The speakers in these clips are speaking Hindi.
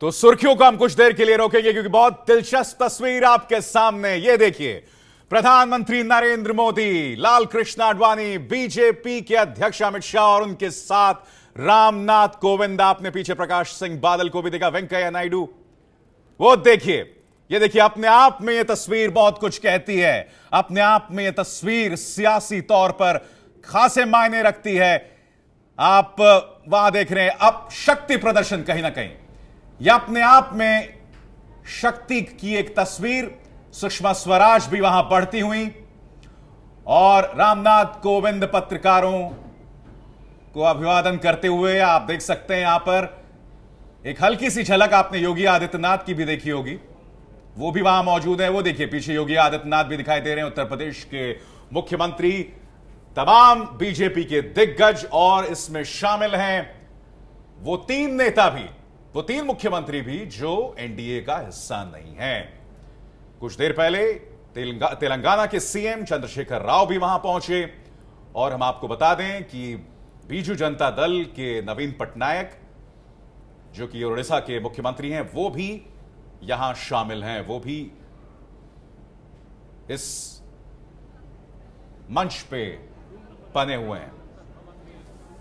तो सुर्खियों को हम कुछ देर के लिए रोकेंगे क्योंकि बहुत दिलचस्प तस्वीर आपके सामने। ये देखिए, प्रधानमंत्री नरेंद्र मोदी, लाल कृष्ण आडवाणी, बीजेपी के अध्यक्ष अमित शाह और उनके साथ रामनाथ कोविंद। आपने पीछे प्रकाश सिंह बादल को भी देखा, वेंकैया नायडू। वो देखिए, ये देखिए, अपने आप में यह तस्वीर बहुत कुछ कहती है। अपने आप में यह तस्वीर सियासी तौर पर खासे मायने रखती है। आप वहां देख रहे हैं अब शक्ति प्रदर्शन, कहीं ना कहीं यह अपने आप में शक्ति की एक तस्वीर। सुषमा स्वराज भी वहां बढ़ती हुई और रामनाथ कोविंद पत्रकारों को अभिवादन करते हुए। आप देख सकते हैं यहां पर एक हल्की सी झलक आपने योगी आदित्यनाथ की भी देखी होगी, वो भी वहां मौजूद है। वो देखिए, पीछे योगी आदित्यनाथ भी दिखाई दे रहे हैं, उत्तर प्रदेश के मुख्यमंत्री, तमाम बीजेपी के दिग्गज, और इसमें शामिल हैं वो तीन नेता भी, वो तीन मुख्यमंत्री भी जो एनडीए का हिस्सा नहीं है। कुछ देर पहले तेलंगाना के सीएम चंद्रशेखर राव भी वहां पहुंचे। और हम आपको बता दें कि बीजू जनता दल के नवीन पटनायक, जो कि उड़ीसा के मुख्यमंत्री हैं, वो भी यहां शामिल हैं। वो भी इस मंच पे बने हुए हैं।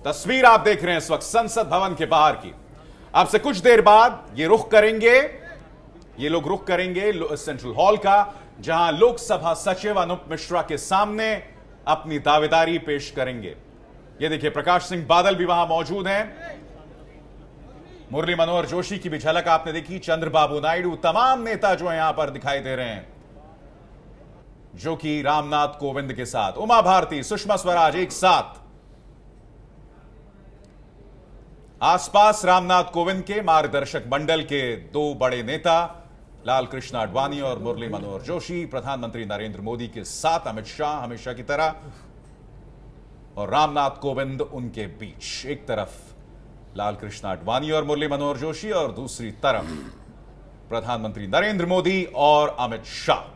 तस्वीर आप देख रहे हैं इस वक्त संसद भवन के बाहर की। आपसे कुछ देर बाद ये रुख करेंगे, ये लोग रुख करेंगे सेंट्रल हॉल का, जहां लोकसभा सचिव अनूप मिश्रा के सामने अपनी दावेदारी पेश करेंगे। ये देखिए, प्रकाश सिंह बादल भी वहां मौजूद हैं, मुरली मनोहर जोशी की भी झलक आपने देखी, चंद्रबाबू नायडू, तमाम नेता जो यहां पर दिखाई दे रहे हैं, जो कि रामनाथ कोविंद के साथ, उमा भारती, सुषमा स्वराज एक साथ। आसपास रामनाथ कोविंद के मार्गदर्शक मंडल के दो बड़े नेता, लाल कृष्ण आडवाणी और मुरली मनोहर जोशी, प्रधानमंत्री नरेंद्र मोदी के साथ अमित शाह हमेशा की तरह, और रामनाथ कोविंद उनके बीच। एक तरफ लाल कृष्ण आडवाणी और मुरली मनोहर जोशी, और दूसरी तरफ प्रधानमंत्री नरेंद्र मोदी और अमित शाह।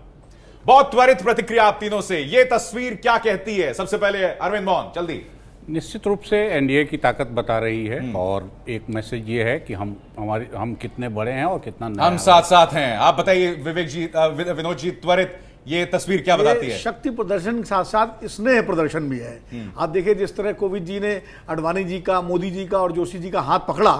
बहुत त्वरित प्रतिक्रिया आप तीनों से, यह तस्वीर क्या कहती है? सबसे पहले अरविंद मोहन, जल्दी। निश्चित रूप से एनडीए की ताकत बता रही है, और एक मैसेज ये है कि हम कितने बड़े हैं और कितना नया हम साथ साथ हैं। आप बताइए विवेक जी, विनोद जी, त्वरित ये तस्वीर क्या बताती है? शक्ति प्रदर्शन के साथ साथ स्नेह प्रदर्शन भी है। आप देखिए, जिस तरह कोविंद जी ने आडवाणी जी का, मोदी जी का और जोशी जी का हाथ पकड़ा,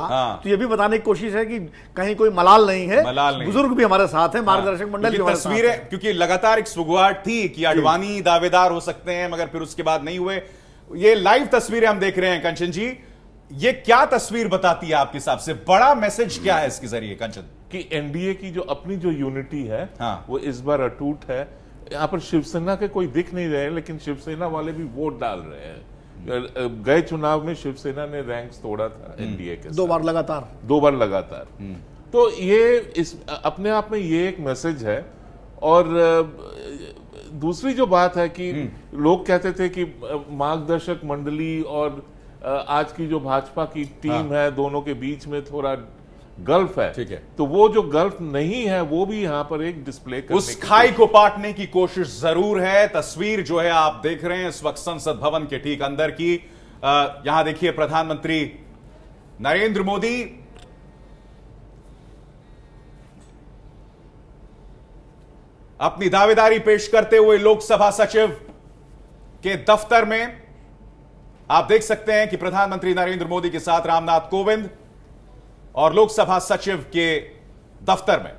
तो ये भी बताने की कोशिश है कि कहीं कोई मलाल नहीं है, बुजुर्ग भी हमारे साथ है, मार्गदर्शक मंडल भी हमारे साथ है। क्योंकि लगातार एक सुगवाट थी कि आडवाणी दावेदार हो सकते हैं, मगर फिर उसके बाद नहीं हुए। ये लाइव तस्वीरें हम देख रहे हैं। कंचन जी, ये क्या तस्वीर बताती है आपके हिसाब से? बड़ा मैसेज क्या है इसके जरिए, कंचन? कि एनडीए की जो अपनी जो यूनिटी है, हाँ, वो इस बार अटूट है। यहाँ पर शिवसेना के कोई दिख नहीं रहे, लेकिन शिवसेना वाले भी वोट डाल रहे हैं। गए चुनाव में शिवसेना ने रैंक्स तोड़ा था एनडीए के, दो बार लगातार। तो ये इस अपने आप में ये एक मैसेज है। और दूसरी जो बात है कि लोग कहते थे कि मार्गदर्शक मंडली और आज की जो भाजपा की टीम है, दोनों के बीच में थोड़ा गल्फ है। ठीक है, तो वो जो गल्फ नहीं है, वो भी यहां पर एक डिस्प्ले करने उस खाई को पाटने की कोशिश जरूर है। तस्वीर जो है आप देख रहे हैं इस वक्त संसद भवन के ठीक अंदर की। यहां देखिए, प्रधानमंत्री नरेंद्र मोदी अपनी दावेदारी पेश करते हुए लोकसभा सचिव के दफ्तर में। आप देख सकते हैं कि प्रधानमंत्री नरेंद्र मोदी के साथ रामनाथ कोविंद और लोकसभा सचिव के दफ्तर में।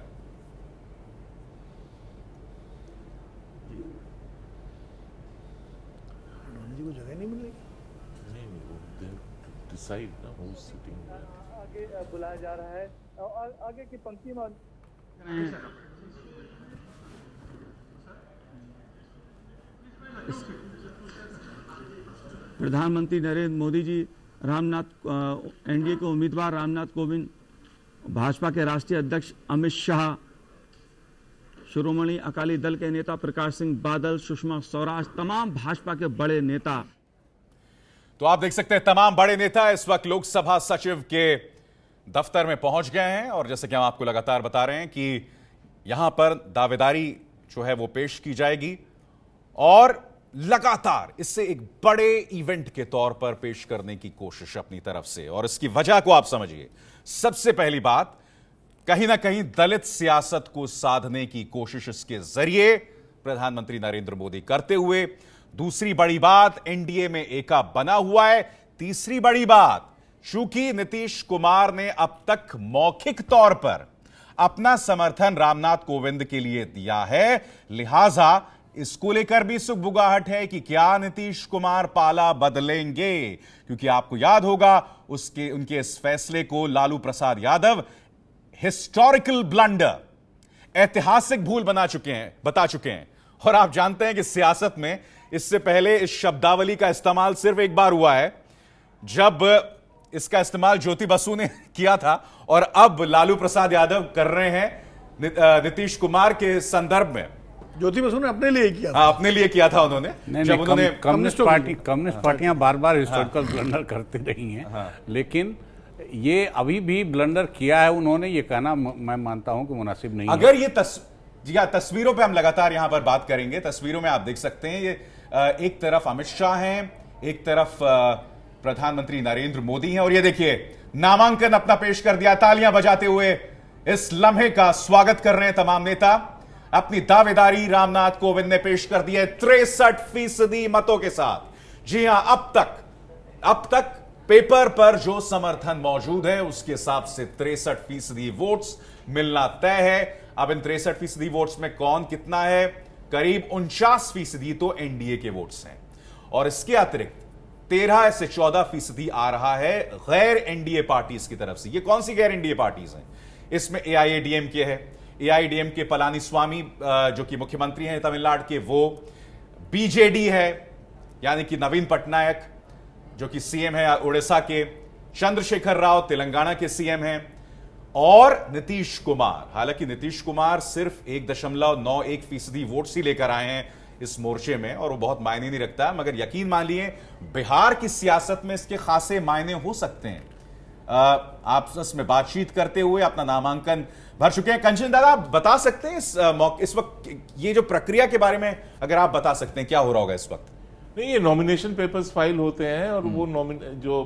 जगह नहीं मिलेगी, आगे बुलाया जा रहा है और आगे की पंक्ति में प्रधानमंत्री नरेंद्र मोदी जी, एनडीए के उम्मीदवार रामनाथ कोविंद, भाजपा के राष्ट्रीय अध्यक्ष अमित शाह, शिरोमणि अकाली दल के नेता प्रकाश सिंह बादल, सुषमा स्वराज, तमाम भाजपा के बड़े नेता। तो आप देख सकते हैं तमाम बड़े नेता इस वक्त लोकसभा सचिव के दफ्तर में पहुंच गए हैं। और जैसे कि हम आपको लगातार बता रहे हैं कि यहां पर दावेदारी जो है वो पेश की जाएगी, और लगातार इससे एक बड़े इवेंट के तौर पर पेश करने की कोशिश अपनी तरफ से। और इसकी वजह को आप समझिए। सबसे पहली बात, कहीं ना कहीं दलित सियासत को साधने की कोशिश इसके जरिए प्रधानमंत्री नरेंद्र मोदी करते हुए। दूसरी बड़ी बात, एनडीए में एका बना हुआ है। तीसरी बड़ी बात, चूंकि नीतीश कुमार ने अब तक मौखिक तौर पर अपना समर्थन रामनाथ कोविंद के लिए दिया है, लिहाजा इसको लेकर भी सुगबुगाहट है कि क्या नीतीश कुमार पाला बदलेंगे, क्योंकि आपको याद होगा उनके इस फैसले को लालू प्रसाद यादव हिस्टोरिकल ब्लंडर, ऐतिहासिक भूल बता चुके हैं। और आप जानते हैं कि सियासत में इससे पहले इस शब्दावली का इस्तेमाल सिर्फ एक बार हुआ है, जब इसका इस्तेमाल ज्योति बसु ने किया था, और अब लालू प्रसाद यादव कर रहे हैं नीतीश कुमार के संदर्भ में। ज्योति बसु ने अपने लिए किया था। हाँ, अपने लिए किया था उन्होंने। जब उन्होंने कम्युनिस्ट पार्टियां बार बार हिस्टोरिकल ब्लंडर करती रही हैं, लेकिन ये अभी भी ब्लंडर किया है उन्होंने, ये कहना मैं मानता हूं कि मुनासिब नहीं है। अगर ये तस्वीरों पे हम लगातार यहां पर बात करेंगे, तस्वीरों में आप देख सकते हैं, ये एक तरफ अमित शाह हैं, एक तरफ प्रधानमंत्री नरेंद्र मोदी हैं, और ये देखिए नामांकन अपना पेश कर दिया। तालियां बजाते हुए इस लम्हे का स्वागत कर रहे हैं तमाम नेता। अपनी दावेदारी रामनाथ कोविंद ने पेश कर दी है 63% मतों के साथ। जी हां, अब तक पेपर पर जो समर्थन मौजूद है उसके हिसाब से 63% वोट्स मिलना तय है। अब इन 63% वोट्स में कौन कितना है, करीब 49% तो एनडीए के वोट्स हैं, और इसके अतिरिक्त 13 से 14% आ रहा है गैर एनडीए पार्टीज की तरफ से। ये कौन सी गैर एनडीए पार्टीज हैं? इसमें एआईएडीएमके है, एआईएडीएमके पलानी स्वामी जो कि मुख्यमंत्री हैं तमिलनाडु के, वो बीजेडी है यानी कि नवीन पटनायक जो कि सीएम है उड़ीसा के, चंद्रशेखर राव तेलंगाना के सीएम हैं, और नीतीश कुमार। हालांकि नीतीश कुमार सिर्फ 1.91% वोट्स ही लेकर आए हैं इस मोर्चे में, और वो बहुत मायने नहीं रखता है, मगर यकीन मान लिए बिहार की सियासत में इसके खासे मायने हो सकते हैं। आपस में बातचीत करते हुए अपना नामांकन भर चुके हैं। कंचन दादा, आप बता सकते हैं इस वक्त ये जो प्रक्रिया के बारे में, अगर आप बता सकते हैं क्या हो रहा होगा इस वक्त? नहीं, ये नॉमिनेशन पेपर्स फाइल होते हैं, और वो जो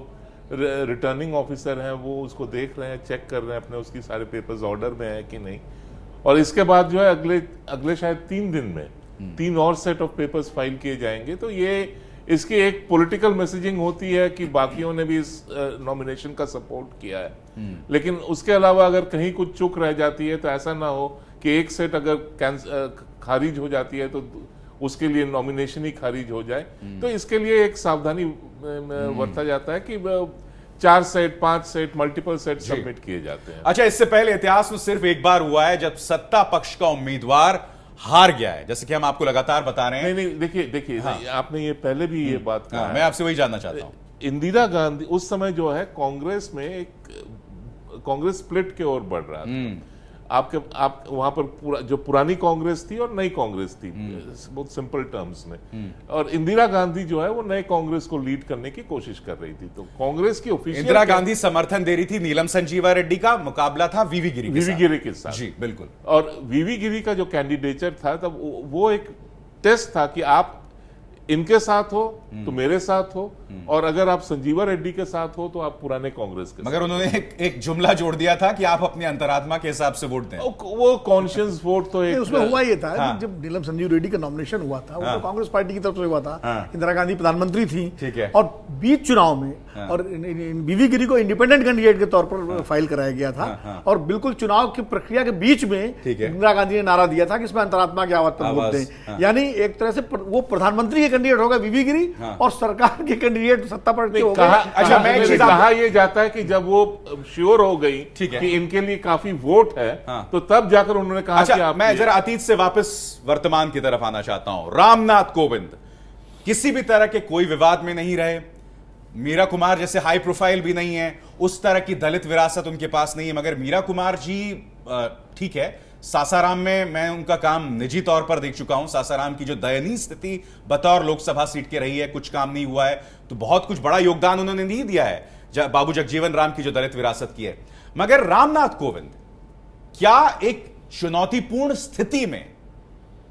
रिटर्निंग ऑफिसर हैं वो उसको देख रहे हैं, चेक कर रहे हैं अपने उसकी सारे पेपर्स ऑर्डर में है कि नहीं, और इसके बाद जो है अगले शायद 3 दिन में 3 और सेट ऑफ पेपर्स फाइल किए जाएंगे। तो ये इसकी एक पॉलिटिकल मैसेजिंग होती है कि बाकियों ने भी इस नॉमिनेशन का सपोर्ट किया है, लेकिन उसके अलावा अगर कहीं कुछ चूक रह जाती है तो ऐसा ना हो कि एक सेट अगर खारिज हो जाती है तो उसके लिए नॉमिनेशन ही खारिज हो जाए। तो इसके लिए एक सावधानी बरता जाता है कि 4 set 5 set multiple set submit किए जाते हैं। अच्छा, इससे पहले इतिहास में सिर्फ एक बार हुआ है जब सत्ता पक्ष का उम्मीदवार हार गया है, जैसे कि हम आपको लगातार बता रहे हैं। नहीं, देखिए हाँ। आपने ये पहले भी ये बात कहा है, मैं आपसे वही जानना चाहता हूं। इंदिरा गांधी उस समय जो है कांग्रेस में कांग्रेस स्प्लिट की ओर बढ़ रहा था। आप वहां पर जो पुरानी कांग्रेस थी और नई कांग्रेस थी, बहुत सिंपल टर्म्स में, और इंदिरा गांधी जो है वो नए कांग्रेस को लीड करने की कोशिश कर रही थी। तो कांग्रेस की ऑफिशियल इंदिरा गांधी समर्थन दे रही थी नीलम संजीवा रेड्डी का, मुकाबला था वीवी गिरी के साथ। जी बिल्कुल। और वीवी गिरी का जो कैंडिडेचर था तब वो एक टेस्ट था कि आप इनके साथ हो तो मेरे साथ हो, और अगर आप संजीवा रेड्डी के साथ हो तो आप पुराने कांग्रेस के। मगर उन्होंने एक जुमला जोड़ दिया था कि आप अपनी अंतरात्मा के हिसाब से वोट दें। वो कॉन्शियस वोट तो एक उसमें हुआ ये था कि जब नीलम संजीव रेड्डी का नॉमिनेशन हुआ था, वो तो कांग्रेस पार्टी की तरफ से हुआ था। इंदिरा गांधी प्रधानमंत्री थी, ठीक है, और बीच चुनाव में और वीवी गिरी को इंडिपेंडेंट कैंडिडेट के तौर पर फाइल कराया गया था, और बिल्कुल चुनाव की प्रक्रिया के बीच में इंदिरा गांधी ने नारा दिया था कि इसमें अंतरात्मा की आवाज पर वोट दें। यानी एक तरह से वो प्रधानमंत्री के कैंडिडेट होगा वीवी गिरी, और सरकार के कैंडिडेट सत्ता पर अच्छा, मैं कहा यह जाता है कि जब वो श्योर हो गई कि इनके लिए काफी वोट है, तो तब जाकर उन्होंने कहा कि आप। मैं जरा अतीत से वापस वर्तमान की तरफ आना चाहता हूं। रामनाथ कोविंद किसी भी तरह के कोई विवाद में नहीं रहे, मीरा कुमार जैसे हाई प्रोफाइल भी नहीं है, उस तरह की दलित विरासत उनके पास नहीं है। मगर मीरा कुमार जी ठीक है, सासाराम में मैं उनका काम निजी तौर पर देख चुका हूं। सासाराम की जो दयनीय स्थिति बतौर लोकसभा सीट के रही है, कुछ काम नहीं हुआ है, तो बहुत कुछ बड़ा योगदान उन्होंने नहीं दिया है बाबू जगजीवन राम की जो दलित विरासत की है। मगर रामनाथ कोविंद क्या एक चुनौतीपूर्ण स्थिति में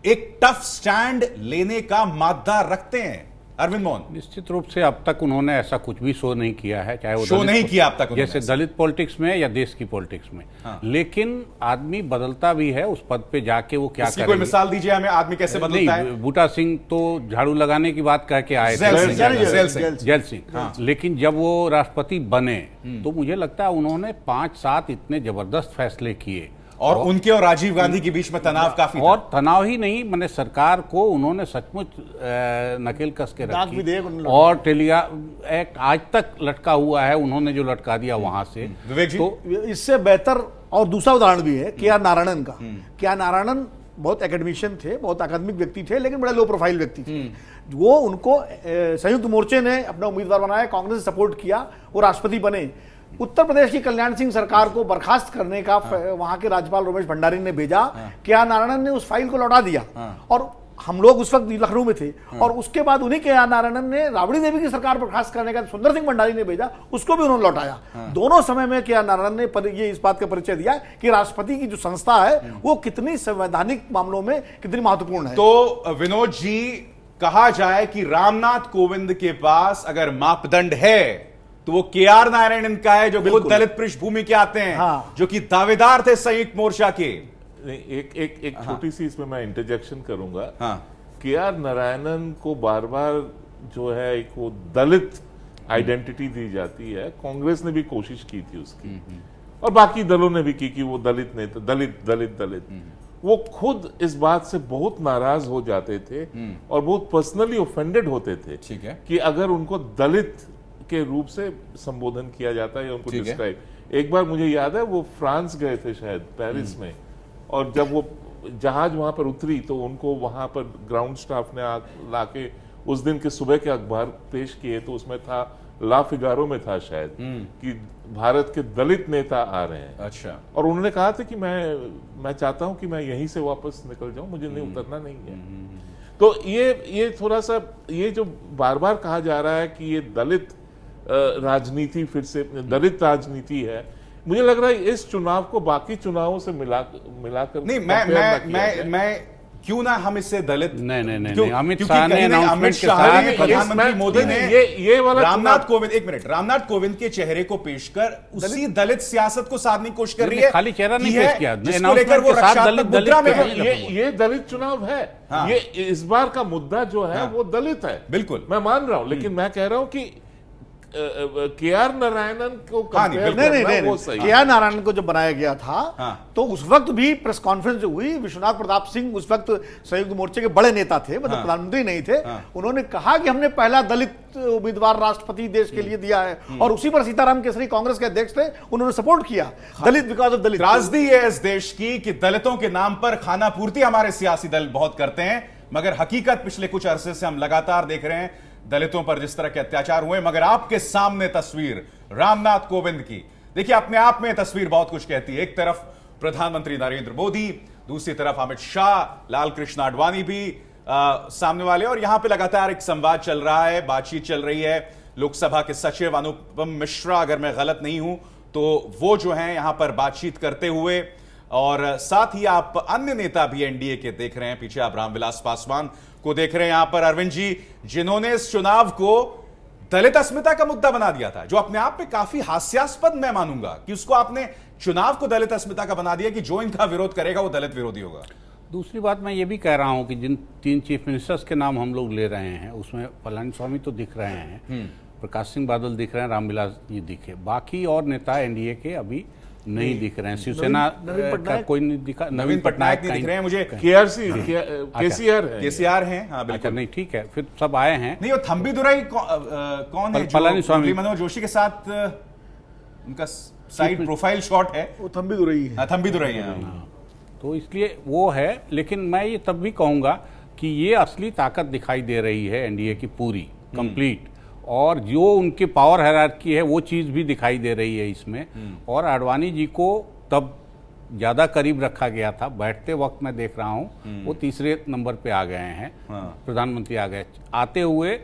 एक टफ स्टैंड लेने का मादा रखते हैं? अरविंद मोहन? निश्चित रूप से अब तक उन्होंने ऐसा कुछ भी शो नहीं किया है, चाहे वो शो नहीं किया अब तक जैसे दलित पॉलिटिक्स में या देश की पॉलिटिक्स में। लेकिन आदमी बदलता भी है, उस पद पे जाके वो क्या करेंगे। कोई मिसाल दीजिए हमें, आदमी कैसे बदलता है? बूटा सिंह तो झाड़ू लगाने की बात कह के आए थे, जैल सिंह, लेकिन जब वो राष्ट्रपति बने तो मुझे लगता है उन्होंने 5-7 इतने जबरदस्त फैसले किए, और उनके और राजीव गांधी के बीच में तनाव काफी और तनाव ही नहीं, मैंने सरकार को उन्होंने सचमुच नकेल कस के रखी, और टेलिया एक्ट आज तक लटका हुआ है, उन्होंने जो लटका दिया वहां से। विवेक जी? तो इससे बेहतर और दूसरा उदाहरण भी है के आर नारायणन का। के आर नारायणन बहुत एकेडमिशियन थे, बहुत अकादमिक व्यक्ति थे, लेकिन बड़े लो प्रोफाइल व्यक्ति थे। वो उनको संयुक्त मोर्चे ने अपना उम्मीदवार बनाया, कांग्रेस ने सपोर्ट किया, वो राष्ट्रपति बने। उत्तर प्रदेश की कल्याण सिंह सरकार को बर्खास्त करने का वहां के राज्यपाल रमेश भंडारी ने भेजा। के आर नारायणन ने उस फाइल को लौटा दिया, और हम लोग उस वक्त लखनऊ में थे, और उसके बाद उन्हीं के आर नारायणन ने राबड़ी देवी की सरकार बर्खास्त करने का सुंदर सिंह भंडारी ने भेजा, उसको भी उन्होंने लौटाया। दोनों समय में के आर नारायणन ने ये इस बात का परिचय दिया कि राष्ट्रपति की जो संस्था है वो कितनी संवैधानिक मामलों में कितनी महत्वपूर्ण है। तो विनोद जी, कहा जाए कि रामनाथ कोविंद के पास अगर मापदंड है तो वो के आर नारायणन का है, जो खुद दलित पृष्ठभूमि के आते हैं, जो कि दावेदार थे संयुक्त मोर्चा के। एक छोटी सी इसमें मैं इंटरजेक्शन करूंगा। के आर नारायणन को बार बार जो है एक वो दलित आइडेंटिटी दी जाती है, कांग्रेस ने भी कोशिश की थी उसकी, और बाकी दलों ने भी की कि वो दलित नेता, दलित दलित दलित। वो खुद इस बात से बहुत नाराज हो जाते थे और बहुत पर्सनली ऑफेंडेड होते थे, ठीक है, कि अगर उनको दलित के रूप से संबोधन किया जाता है या उनको डिस्क्राइब। एक बार मुझे याद है वो फ्रांस गए थे शायद, पेरिस में, और जब वो जहाज वहां पर उतरी तो उनको वहां पर ग्राउंड स्टाफ ने लाके उस दिन के सुबह के अखबार पेश किए, तो उसमें था, ला फिगारो में था शायद, कि भारत के दलित नेता आ रहे हैं। अच्छा। और उन्होंने कहा था कि मैं चाहता हूं कि मैं यहीं से वापस निकल जाऊं, मुझे नहीं उतरना नहीं है। तो ये थोड़ा सा, ये जो बार बार कहा जा रहा है कि ये दलित राजनीति, फिर से दलित राजनीति है, मुझे लग रहा है इस चुनाव को बाकी चुनावों से मिलाकर नहीं, मैं क्यों ना हम इससे दलित नहीं, अमित शाह ने अनाउंसमेंट के साथ प्रधानमंत्री मोदी ने ये वाला रामनाथ कोविंद, एक मिनट, रामनाथ कोविंद के चेहरे को पेश कर उसी दलित सियासत को साधने की कोशिश कर रही है। खाली चेहरा नहीं पेश किया, जिसको लेकर वो रक्षात्मक मुद्रा में ये दलित चुनाव है। ये इस बार का मुद्दा जो है वो दलित है, बिल्कुल मैं मान रहा हूं, लेकिन मैं कह रहा हूं कि के आर नारायणन को नहीं, के आर नारायणन को जब बनाया गया था तो उस वक्त भी प्रेस कॉन्फ्रेंस जो हुई, विश्वनाथ प्रताप सिंह उस वक्त संयुक्त मोर्चे के बड़े नेता थे, मतलब प्रधानमंत्री नहीं थे। उन्होंने कहा कि हमने पहला दलित उम्मीदवार राष्ट्रपति देश के लिए दिया है, और उसी पर सीताराम केसरी कांग्रेस के अध्यक्ष थे, उन्होंने सपोर्ट किया। दलित बिकॉज ऑफ दलित। त्रासदी है इस देश की कि दलितों के नाम पर खाना पूर्ति हमारे सियासी दल बहुत करते हैं, मगर हकीकत पिछले कुछ अरसे से हम लगातार देख रहे हैं दलितों पर जिस तरह के अत्याचार हुए। मगर आपके सामने तस्वीर रामनाथ कोविंद की, देखिए, अपने आप में तस्वीर बहुत कुछ कहती है। एक तरफ प्रधानमंत्री नरेंद्र मोदी, दूसरी तरफ अमित शाह, लाल कृष्ण आडवाणी भी सामने वाले, और यहां पे लगातार एक संवाद चल रहा है, बातचीत चल रही है। लोकसभा के सचिव अनुपम मिश्रा, अगर मैं गलत नहीं हूं तो वो जो हैं यहां पर बातचीत करते हुए, और साथ ही आप अन्य नेता भी एनडीए के देख रहे हैं। पीछे आप रामविलास पासवान को देख रहे हैं यहां पर, अरविंद जी, जिन्होंने इस चुनाव को दलित अस्मिता का मुद्दा बना दिया था, जो अपने आप में काफी हास्यास्पद मैं मानूंगा कि उसको आपने चुनाव को दलित अस्मिता का बना दिया कि जो इनका विरोध करेगा वो दलित विरोधी होगा। दूसरी बात मैं ये भी कह रहा हूं कि जिन 3 चीफ मिनिस्टर्स के नाम हम लोग ले रहे हैं, उसमें पलानीस्वामी तो दिख रहे हैं, प्रकाश सिंह बादल दिख रहे हैं, रामविलास जी दिखे, बाकी और नेता एनडीए के अभी नहीं दिख रहे हैं। शिवसेना का कोई नहीं दिखा, नवीन पटनायक नहीं दिख रहे हैं मुझे। केसीआर हैं, हाँ बिल्कुल। नहीं, ठीक है, फिर सब आए हैं। नहीं, वो थम्बी दुराई कौन है? पलानीस्वामी, मनोज जोशी के साथ उनका साइड प्रोफाइल शॉट है, वो थम्बी दुराई है। थम्बी दुराई है, तो इसलिए वो है। लेकिन मैं ये तब भी कहूंगा कि ये असली ताकत दिखाई दे रही है एनडीए की पूरी कंप्लीट, और जो उनके पावर हायरार्की है वो चीज़ भी दिखाई दे रही है इसमें। और आडवाणी जी को तब ज़्यादा करीब रखा गया था, बैठते वक्त मैं देख रहा हूँ वो तीसरे नंबर पे आ गए हैं, प्रधानमंत्री आ गए। आते हुए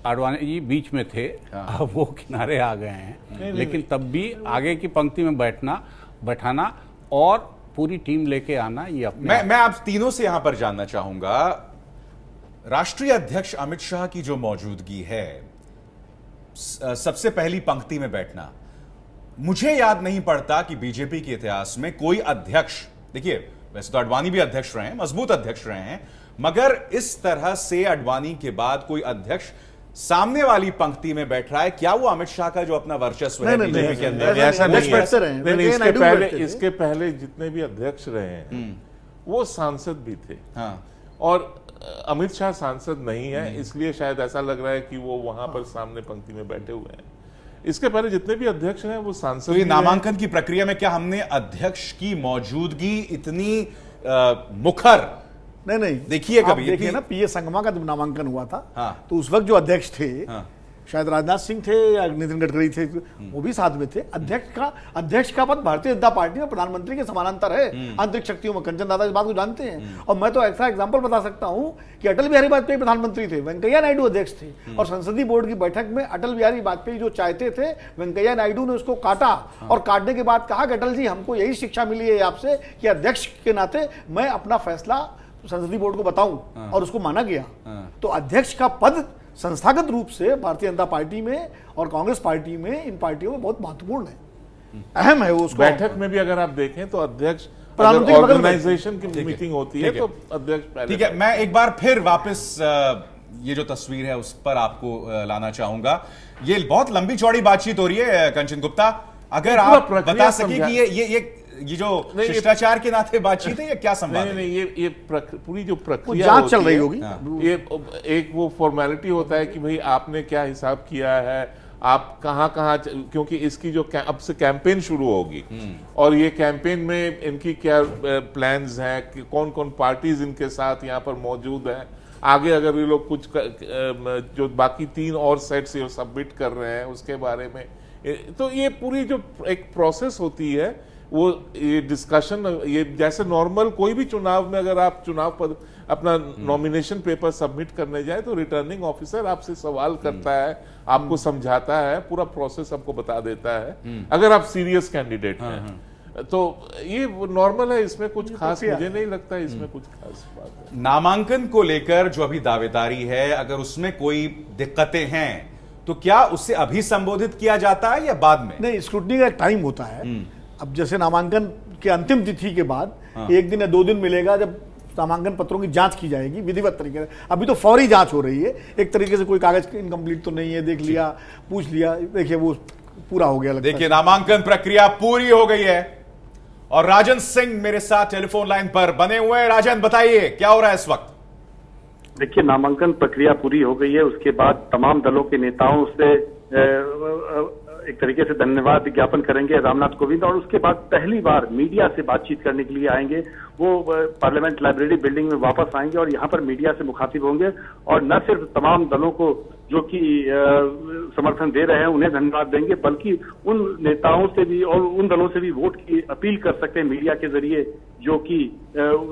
आडवाणी जी बीच में थे, अब वो किनारे आ गए हैं, लेकिन तब भी आगे की पंक्ति में बैठाना और पूरी टीम लेके आना, ये अपने मैं आप तीनों से यहां पर जानना चाहूंगा, राष्ट्रीय अध्यक्ष अमित शाह की जो मौजूदगी है, सबसे पहली पंक्ति में बैठना, मुझे याद नहीं पड़ता कि बीजेपी के इतिहास में कोई अध्यक्ष, देखिए वैसे तो अडवाणी भी अध्यक्ष रहे हैं, मजबूत अध्यक्ष रहे हैं, मगर इस तरह से अडवाणी के बाद कोई अध्यक्ष सामने वाली पंक्ति में बैठ रहा है। क्या वो अमित शाह का जो अपना वर्चस्व है बीजेपी के अंदर? ऐसा नहीं है। नहीं, इसके पहले जितने भी अध्यक्ष रहे हैं वो सांसद भी थे। हाँ। और अमित शाह सांसद नहीं है, इसलिए शायद ऐसा लग रहा है कि वो वहां पर सामने पंक्ति में बैठे हुए हैं। इसके पहले जितने भी अध्यक्ष हैं वो सांसद। तो ये नामांकन की प्रक्रिया में क्या हमने अध्यक्ष की मौजूदगी इतनी मुखर नहीं देखिए कभी? देखिए ना, पीए संगमा का जब नामांकन हुआ था, हाँ। तो उस वक्त जो अध्यक्ष थे, हाँ। शायद राजनाथ सिंह थे या नितिन गडकरी थे, वो भी साथ में थे। अध्यक्ष का पद भारतीय जनता पार्टी में प्रधानमंत्री के समानांतर है आंतरिक शक्तियों में। कंचन दादा इस बात को जानते हैं। और मैं तो ऐसा एग्जांपल बता सकता हूं कि अटल बिहारी वाजपेयी प्रधानमंत्री थे, वेंकैया नायडू अध्यक्ष थे, और संसदीय बोर्ड की बैठक में अटल बिहारी वाजपेयी जो चाहते थे, वेंकैया नायडू ने उसको काटा, और काटने के बाद कहा कि अटल जी, हमको यही शिक्षा मिली है आपसे कि अध्यक्ष के नाते मैं अपना फैसला संसदीय बोर्ड को बताऊं, और उसको माना गया। तो अध्यक्ष का पद संस्थागत रूप से भारतीय जनता पार्टी में और कांग्रेस पार्टी में, इन पार्टियों में बहुत महत्वपूर्ण है, अहम है वो। उसको बैठक में भी अगर आप देखें तो अध्यक्ष, प्रधानमंत्री के बगल में ऑर्गेनाइजेशन की मीटिंग होती है तो अध्यक्ष पहले। ठीक है, मैं एक बार फिर वापस ये जो तस्वीर है उस पर आपको लाना चाहूंगा। ये बहुत लंबी चौड़ी बातचीत हो रही है कंचन गुप्ता, अगर आप बता सके कि ये जो शिष्टाचार के नाते बातचीत है, ये क्या संवाद है? नहीं, ये पूरी जो प्रक्रिया जांच चल रही होगी। ये एक वो फॉर्मेलिटी होता है कि भाई आपने क्या हिसाब किया है, आप कहाँ, क्योंकि इसकी जो अब से कैंपेन शुरू होगी, और ये कैंपेन में इनकी क्या प्लान्स हैं, कि कौन कौन पार्टीज इनके साथ यहाँ पर मौजूद हैं, आगे अगर ये लोग कुछ जो बाकी 3 और सेट्स ये सबमिट कर रहे हैं उसके बारे में, तो ये पूरी जो एक प्रोसेस होती है, वो ये डिस्कशन, ये जैसे नॉर्मल कोई भी चुनाव में अगर आप चुनाव पर अपना नॉमिनेशन पेपर सबमिट करने जाए तो रिटर्निंग ऑफिसर आपसे सवाल करता है, आपको समझाता है, पूरा प्रोसेस आपको बता देता है अगर आप सीरियस कैंडिडेट हैं। तो ये नॉर्मल है, इसमें कुछ खास मुझे नहीं लगता इसमें कुछ खास बात है। नामांकन को लेकर जो अभी दावेदारी है, अगर उसमें कोई दिक्कतें हैं तो क्या उससे अभी संबोधित किया जाता है या बाद में? नहीं, स्क्रूटनी का एक टाइम होता है। अब जैसे नामांकन के अंतिम तिथि के बाद 1 दिन या 2 दिन मिलेगा जब नामांकन पत्रों की जांच की जाएगी विधिवत तरीके से। अभी तो फौरी जांच हो रही है, एक तरीके से कोई कागज इनकम्प्लीट तो नहीं है, देख लिया, पूछ लिया, देखिए वो पूरा हो गया। देखिए नामांकन प्रक्रिया पूरी हो गई है और राजन सिंह मेरे साथ टेलीफोन लाइन पर बने हुए हैं। राजन, बताइए क्या हो रहा है इस वक्त? देखिए, नामांकन प्रक्रिया पूरी हो गई है। उसके बाद तमाम दलों के नेताओं से एक तरीके से धन्यवाद ज्ञापन करेंगे रामनाथ कोविंद, और उसके बाद पहली बार मीडिया से बातचीत करने के लिए आएंगे। वो पार्लियामेंट लाइब्रेरी बिल्डिंग में वापस आएंगे और यहाँ पर मीडिया से मुखातिब होंगे, और न सिर्फ तमाम दलों को जो कि समर्थन दे रहे हैं उन्हें धन्यवाद देंगे, बल्कि उन नेताओं से भी और उन दलों से भी वोट की अपील कर सकते हैं मीडिया के जरिए जो कि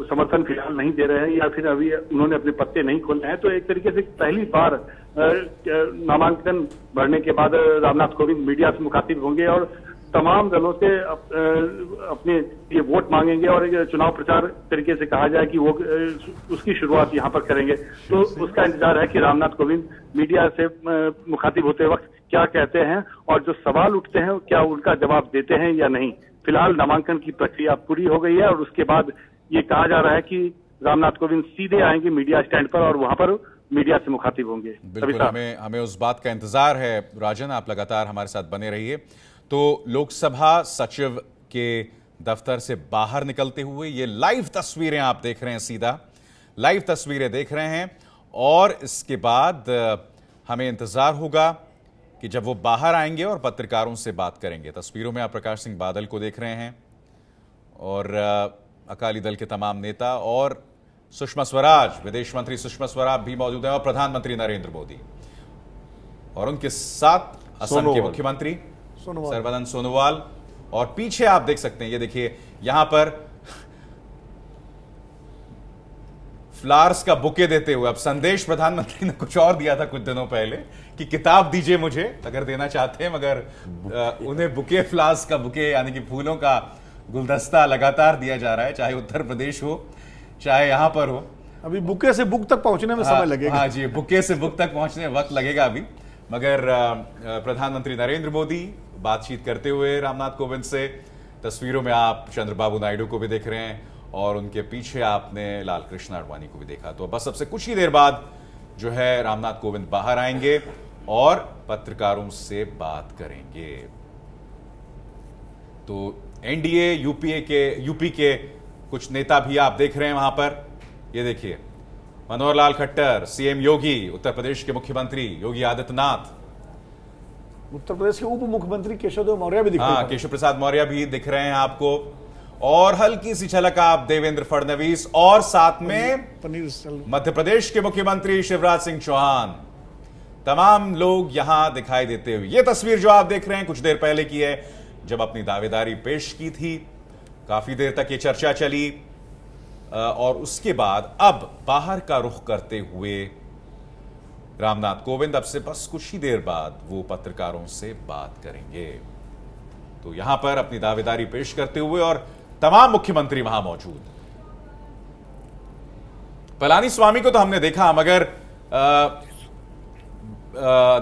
समर्थन फिलहाल नहीं दे रहे हैं या फिर अभी उन्होंने अपने पत्ते नहीं खोले हैं। तो एक तरीके से पहली बार नामांकन भरने के बाद रामनाथ कोविंद मीडिया से मुखातिब होंगे और तमाम दलों से अपने ये वोट मांगेंगे, और चुनाव प्रचार तरीके से कहा जाए कि वो उसकी शुरुआत यहाँ पर करेंगे। तो उसका इंतजार है कि रामनाथ कोविंद मीडिया से मुखातिब होते वक्त क्या कहते हैं और जो सवाल उठते हैं क्या उनका जवाब देते हैं या नहीं। फिलहाल नामांकन की प्रक्रिया पूरी हो गई है और उसके बाद ये कहा जा रहा है कि रामनाथ कोविंद सीधे आएंगे मीडिया स्टैंड पर और वहां पर मीडिया से मुखातिब होंगे। बिल्कुल, हमें उस बात का इंतजार है। राजन, आप लगातार हमारे साथ बने रहिए। तो लोकसभा सचिव के दफ्तर से बाहर निकलते हुए ये लाइव तस्वीरें आप देख रहे हैं, सीधा लाइव तस्वीरें देख रहे हैं, और इसके बाद हमें इंतजार होगा कि जब वो बाहर आएंगे और पत्रकारों से बात करेंगे। तस्वीरों में आप प्रकाश सिंह बादल को देख रहे हैं और अकाली दल के तमाम नेता और सुषमा स्वराज, विदेश मंत्री सुषमा स्वराज भी मौजूद हैं, और प्रधानमंत्री नरेंद्र मोदी, और उनके साथ असम के मुख्यमंत्री सर्बानंद सोनोवाल, और पीछे आप देख सकते हैं, ये देखिए यहां पर फ्लावर्स का बुके देते हुए, अब संदेश प्रधानमंत्री ने कुछ और दिया था कुछ दिनों पहले कि किताब दीजिए मुझे अगर देना चाहते हैं, मगर उन्हें बुके, फ्लावर्स का बुके यानी कि फूलों का गुलदस्ता लगातार दिया जा रहा है, चाहे उत्तर प्रदेश हो चाहे यहां पर हो। अभी बुके से बुक तक पहुंचने में समय लगेगा। हाँ जी, बुके से बुक तक पहुंचने में वक्त लगेगा अभी, मगर प्रधानमंत्री नरेंद्र मोदी बातचीत करते हुए रामनाथ कोविंद से, तस्वीरों में आप चंद्रबाबू नायडू को भी देख रहे हैं और उनके पीछे आपने लाल कृष्ण आडवाणी को भी देखा। तो बस अब से कुछ ही देर बाद जो है रामनाथ कोविंद बाहर आएंगे और पत्रकारों से बात करेंगे। तो एनडीए यूपी के कुछ नेता भी आप देख रहे हैं वहां पर। ये देखिए, मनोहर लाल खट्टर, सीएम योगी, उत्तर प्रदेश के मुख्यमंत्री योगी आदित्यनाथ, उत्तर प्रदेश के उप मुख्यमंत्री केशव देव मौर्य भी दिख रहे हैं। केशव प्रसाद मौर्य भी दिख रहे हैं आपको, और हल्की सी झलक आप देवेंद्र फडणवीस, और साथ में मध्य प्रदेश के मुख्यमंत्री शिवराज सिंह चौहान। तमाम लोग यहां दिखाई देते हुए। यह तस्वीर जो आप देख रहे हैं कुछ देर पहले की है, जब अपनी दावेदारी पेश की थी। काफी देर तक ये चर्चा चली और उसके बाद अब बाहर का रुख करते हुए रामनाथ कोविंद अब से बस कुछ ही देर बाद वो पत्रकारों से बात करेंगे। तो यहां पर अपनी दावेदारी पेश करते हुए और तमाम मुख्यमंत्री वहां मौजूद। पलानीस्वामी को तो हमने देखा, मगर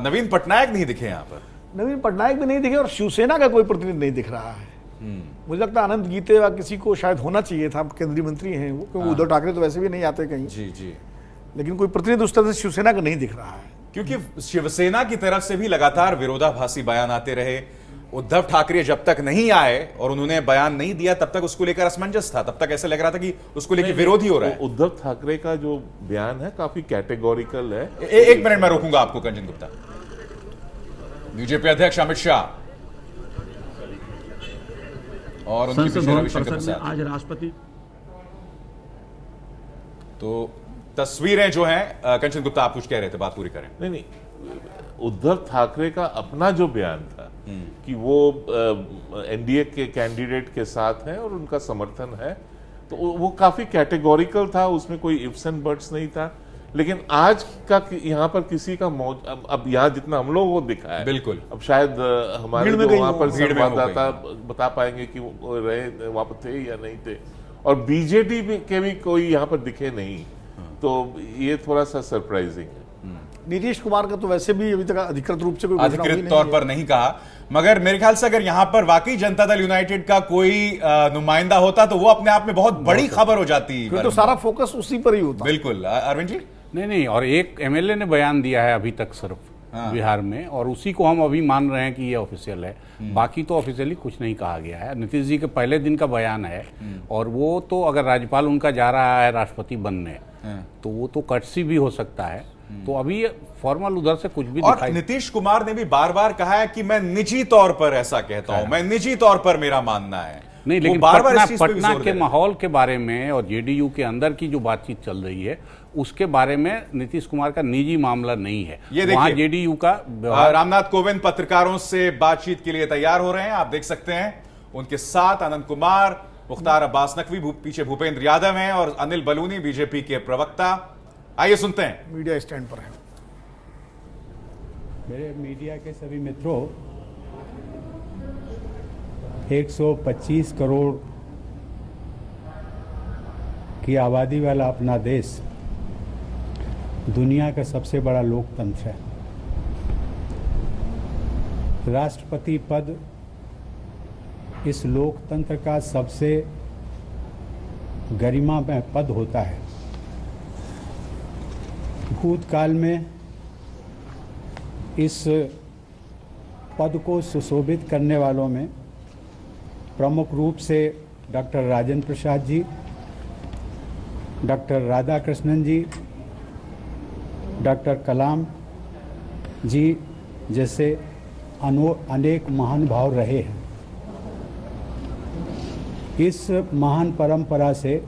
नवीन पटनायक नहीं दिखे यहां पर। नवीन पटनायक भी नहीं दिखे और शिवसेना का कोई प्रतिनिधि नहीं दिख रहा है। मुझे लगता है आनंद गीते या किसी को शायद होना चाहिए था, केंद्रीय मंत्री हैं वो, क्योंकि उद्धव ठाकरे तो वैसे भी नहीं आते कहीं। जी जी। लेकिन कोई प्रतिनिधि उस तरह से शिवसेना का नहीं दिख रहा है, क्योंकि शिवसेना की तरफ से भी लगातार विरोधाभासी बयान आते रहे। उद्धव ठाकरे जब तक नहीं आए और उन्होंने बयान नहीं दिया, तब तक उसको लेकर असमंजस था, तब तक ऐसा लग रहा था कि उसको लेकर विरोध ही हो रहा है। उद्धव ठाकरे का जो बयान है काफी कैटेगोरिकल है। एक मिनट में रोकूंगा आपको कंचन गुप्ता। बीजेपी अध्यक्ष अमित शाह और उनके पीछे रविशंकर प्रसाद। आज राष्ट्रपति। तो तस्वीरें जो हैं, कंचन गुप्ता आप कुछ कह रहे थे, बात पूरी करें। नहीं, उद्धव ठाकरे का अपना जो बयान था कि वो एनडीए के कैंडिडेट के साथ हैं और उनका समर्थन है, तो वो काफी कैटेगोरिकल था, उसमें कोई इफ्स एंड बट्स नहीं था। लेकिन आज का यहाँ पर किसी का अब यहाँ जितना हम लोगों को दिखा है, बिल्कुल, अब शायद हमारे जो वहां पर संवाददाता बता पाएंगे कि वो रहे वहां पर थे या नहीं थे, और बीजेपी के भी कोई यहाँ पर दिखे नहीं, तो ये थोड़ा सा सरप्राइजिंग है। नीतीश कुमार का तो वैसे भी अभी तक अधिकृत रूप से कोई अधिकृत तौर पर नहीं कहा, मगर मेरे ख्याल से अगर यहां पर वाकई जनता दल यूनाइटेड का कोई नुमाइंदा होता तो वो अपने आप में बहुत बड़ी खबर हो जाती। तो सारा फोकस उसी पर ही होता। बिल्कुल। अरविंद जी। नहीं, और एक एमएलए ने बयान दिया है अभी तक सिर्फ बिहार में, और उसी को हम अभी मान रहे हैं कि ये ऑफिशियल है। बाकी तो ऑफिशियली कुछ नहीं कहा गया है। नीतीश जी के पहले दिन का बयान है, और वो तो अगर राज्यपाल उनका जा रहा है राष्ट्रपति बनने, तो वो तो कर्टसी भी हो सकता है। तो अभी फॉर्मल उधर से कुछ भी और नीतीश कुमार ने भी बार बार कहा है कि मैं निजी तौर पर ऐसा कहता हूं, मैं निजी तौर पर मेरा मानना है। नहीं, लेकिन पटना के माहौल के बारे में और जेडीयू के अंदर की जो बातचीत चल रही है उसके बारे में नीतीश कुमार का निजी मामला नहीं है। ये वहां जेडीयू का रामनाथ कोविंद पत्रकारों से बातचीत के लिए तैयार हो रहे हैं, आप देख सकते हैं। उनके साथ आनंद कुमार, मुख्तार अब्बास नकवी, पीछे भूपेंद्र यादव हैं और अनिल बलूनी बीजेपी के प्रवक्ता। आइए सुनते हैं। मीडिया स्टैंड पर है। मेरे मीडिया के सभी मित्रों, 125 करोड़ की आबादी वाला अपना देश दुनिया का सबसे बड़ा लोकतंत्र है। राष्ट्रपति पद इस लोकतंत्र का सबसे गरिमामय पद होता है। भूतकाल में इस पद को सुशोभित करने वालों में प्रमुख रूप से डॉक्टर राजेंद्र प्रसाद जी, डॉक्टर राधाकृष्णन जी, डॉक्टर कलाम जी जैसे अनेक महानुभाव रहे हैं। इस महान परंपरा से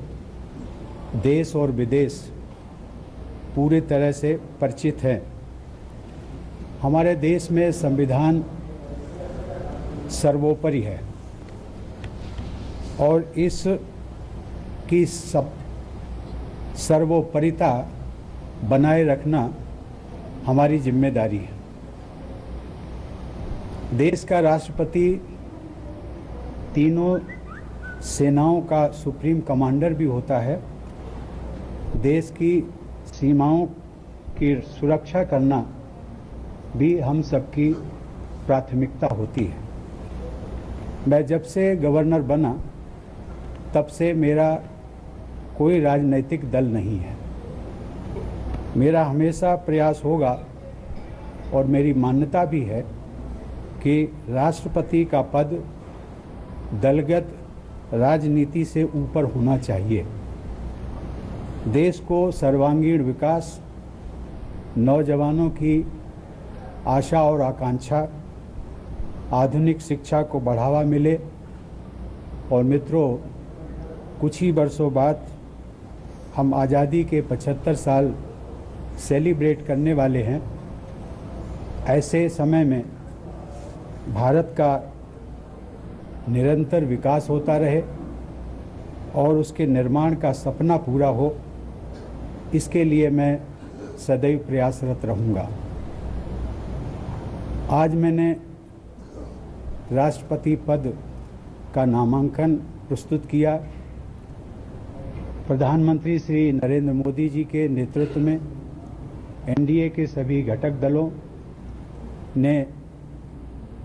देश और विदेश पूरी तरह से परिचित है। हमारे देश में संविधान सर्वोपरि है और इस की सर्वोपरिता बनाए रखना हमारी जिम्मेदारी है। देश का राष्ट्रपति तीनों सेनाओं का सुप्रीम कमांडर भी होता है। देश की सीमाओं की सुरक्षा करना भी हम सबकी प्राथमिकता होती है। मैं जब से गवर्नर बना तब से मेरा कोई राजनीतिक दल नहीं है। मेरा हमेशा प्रयास होगा और मेरी मान्यता भी है कि राष्ट्रपति का पद दलगत राजनीति से ऊपर होना चाहिए। देश को सर्वांगीण विकास, नौजवानों की आशा और आकांक्षा, आधुनिक शिक्षा को बढ़ावा मिले और मित्रों, कुछ ही वर्षों बाद हम आज़ादी के 75 साल सेलिब्रेट करने वाले हैं। ऐसे समय में भारत का निरंतर विकास होता रहे और उसके निर्माण का सपना पूरा हो, इसके लिए मैं सदैव प्रयासरत रहूँगा। आज मैंने राष्ट्रपति पद का नामांकन प्रस्तुत किया। प्रधानमंत्री श्री नरेंद्र मोदी जी के नेतृत्व में एनडीए के सभी घटक दलों ने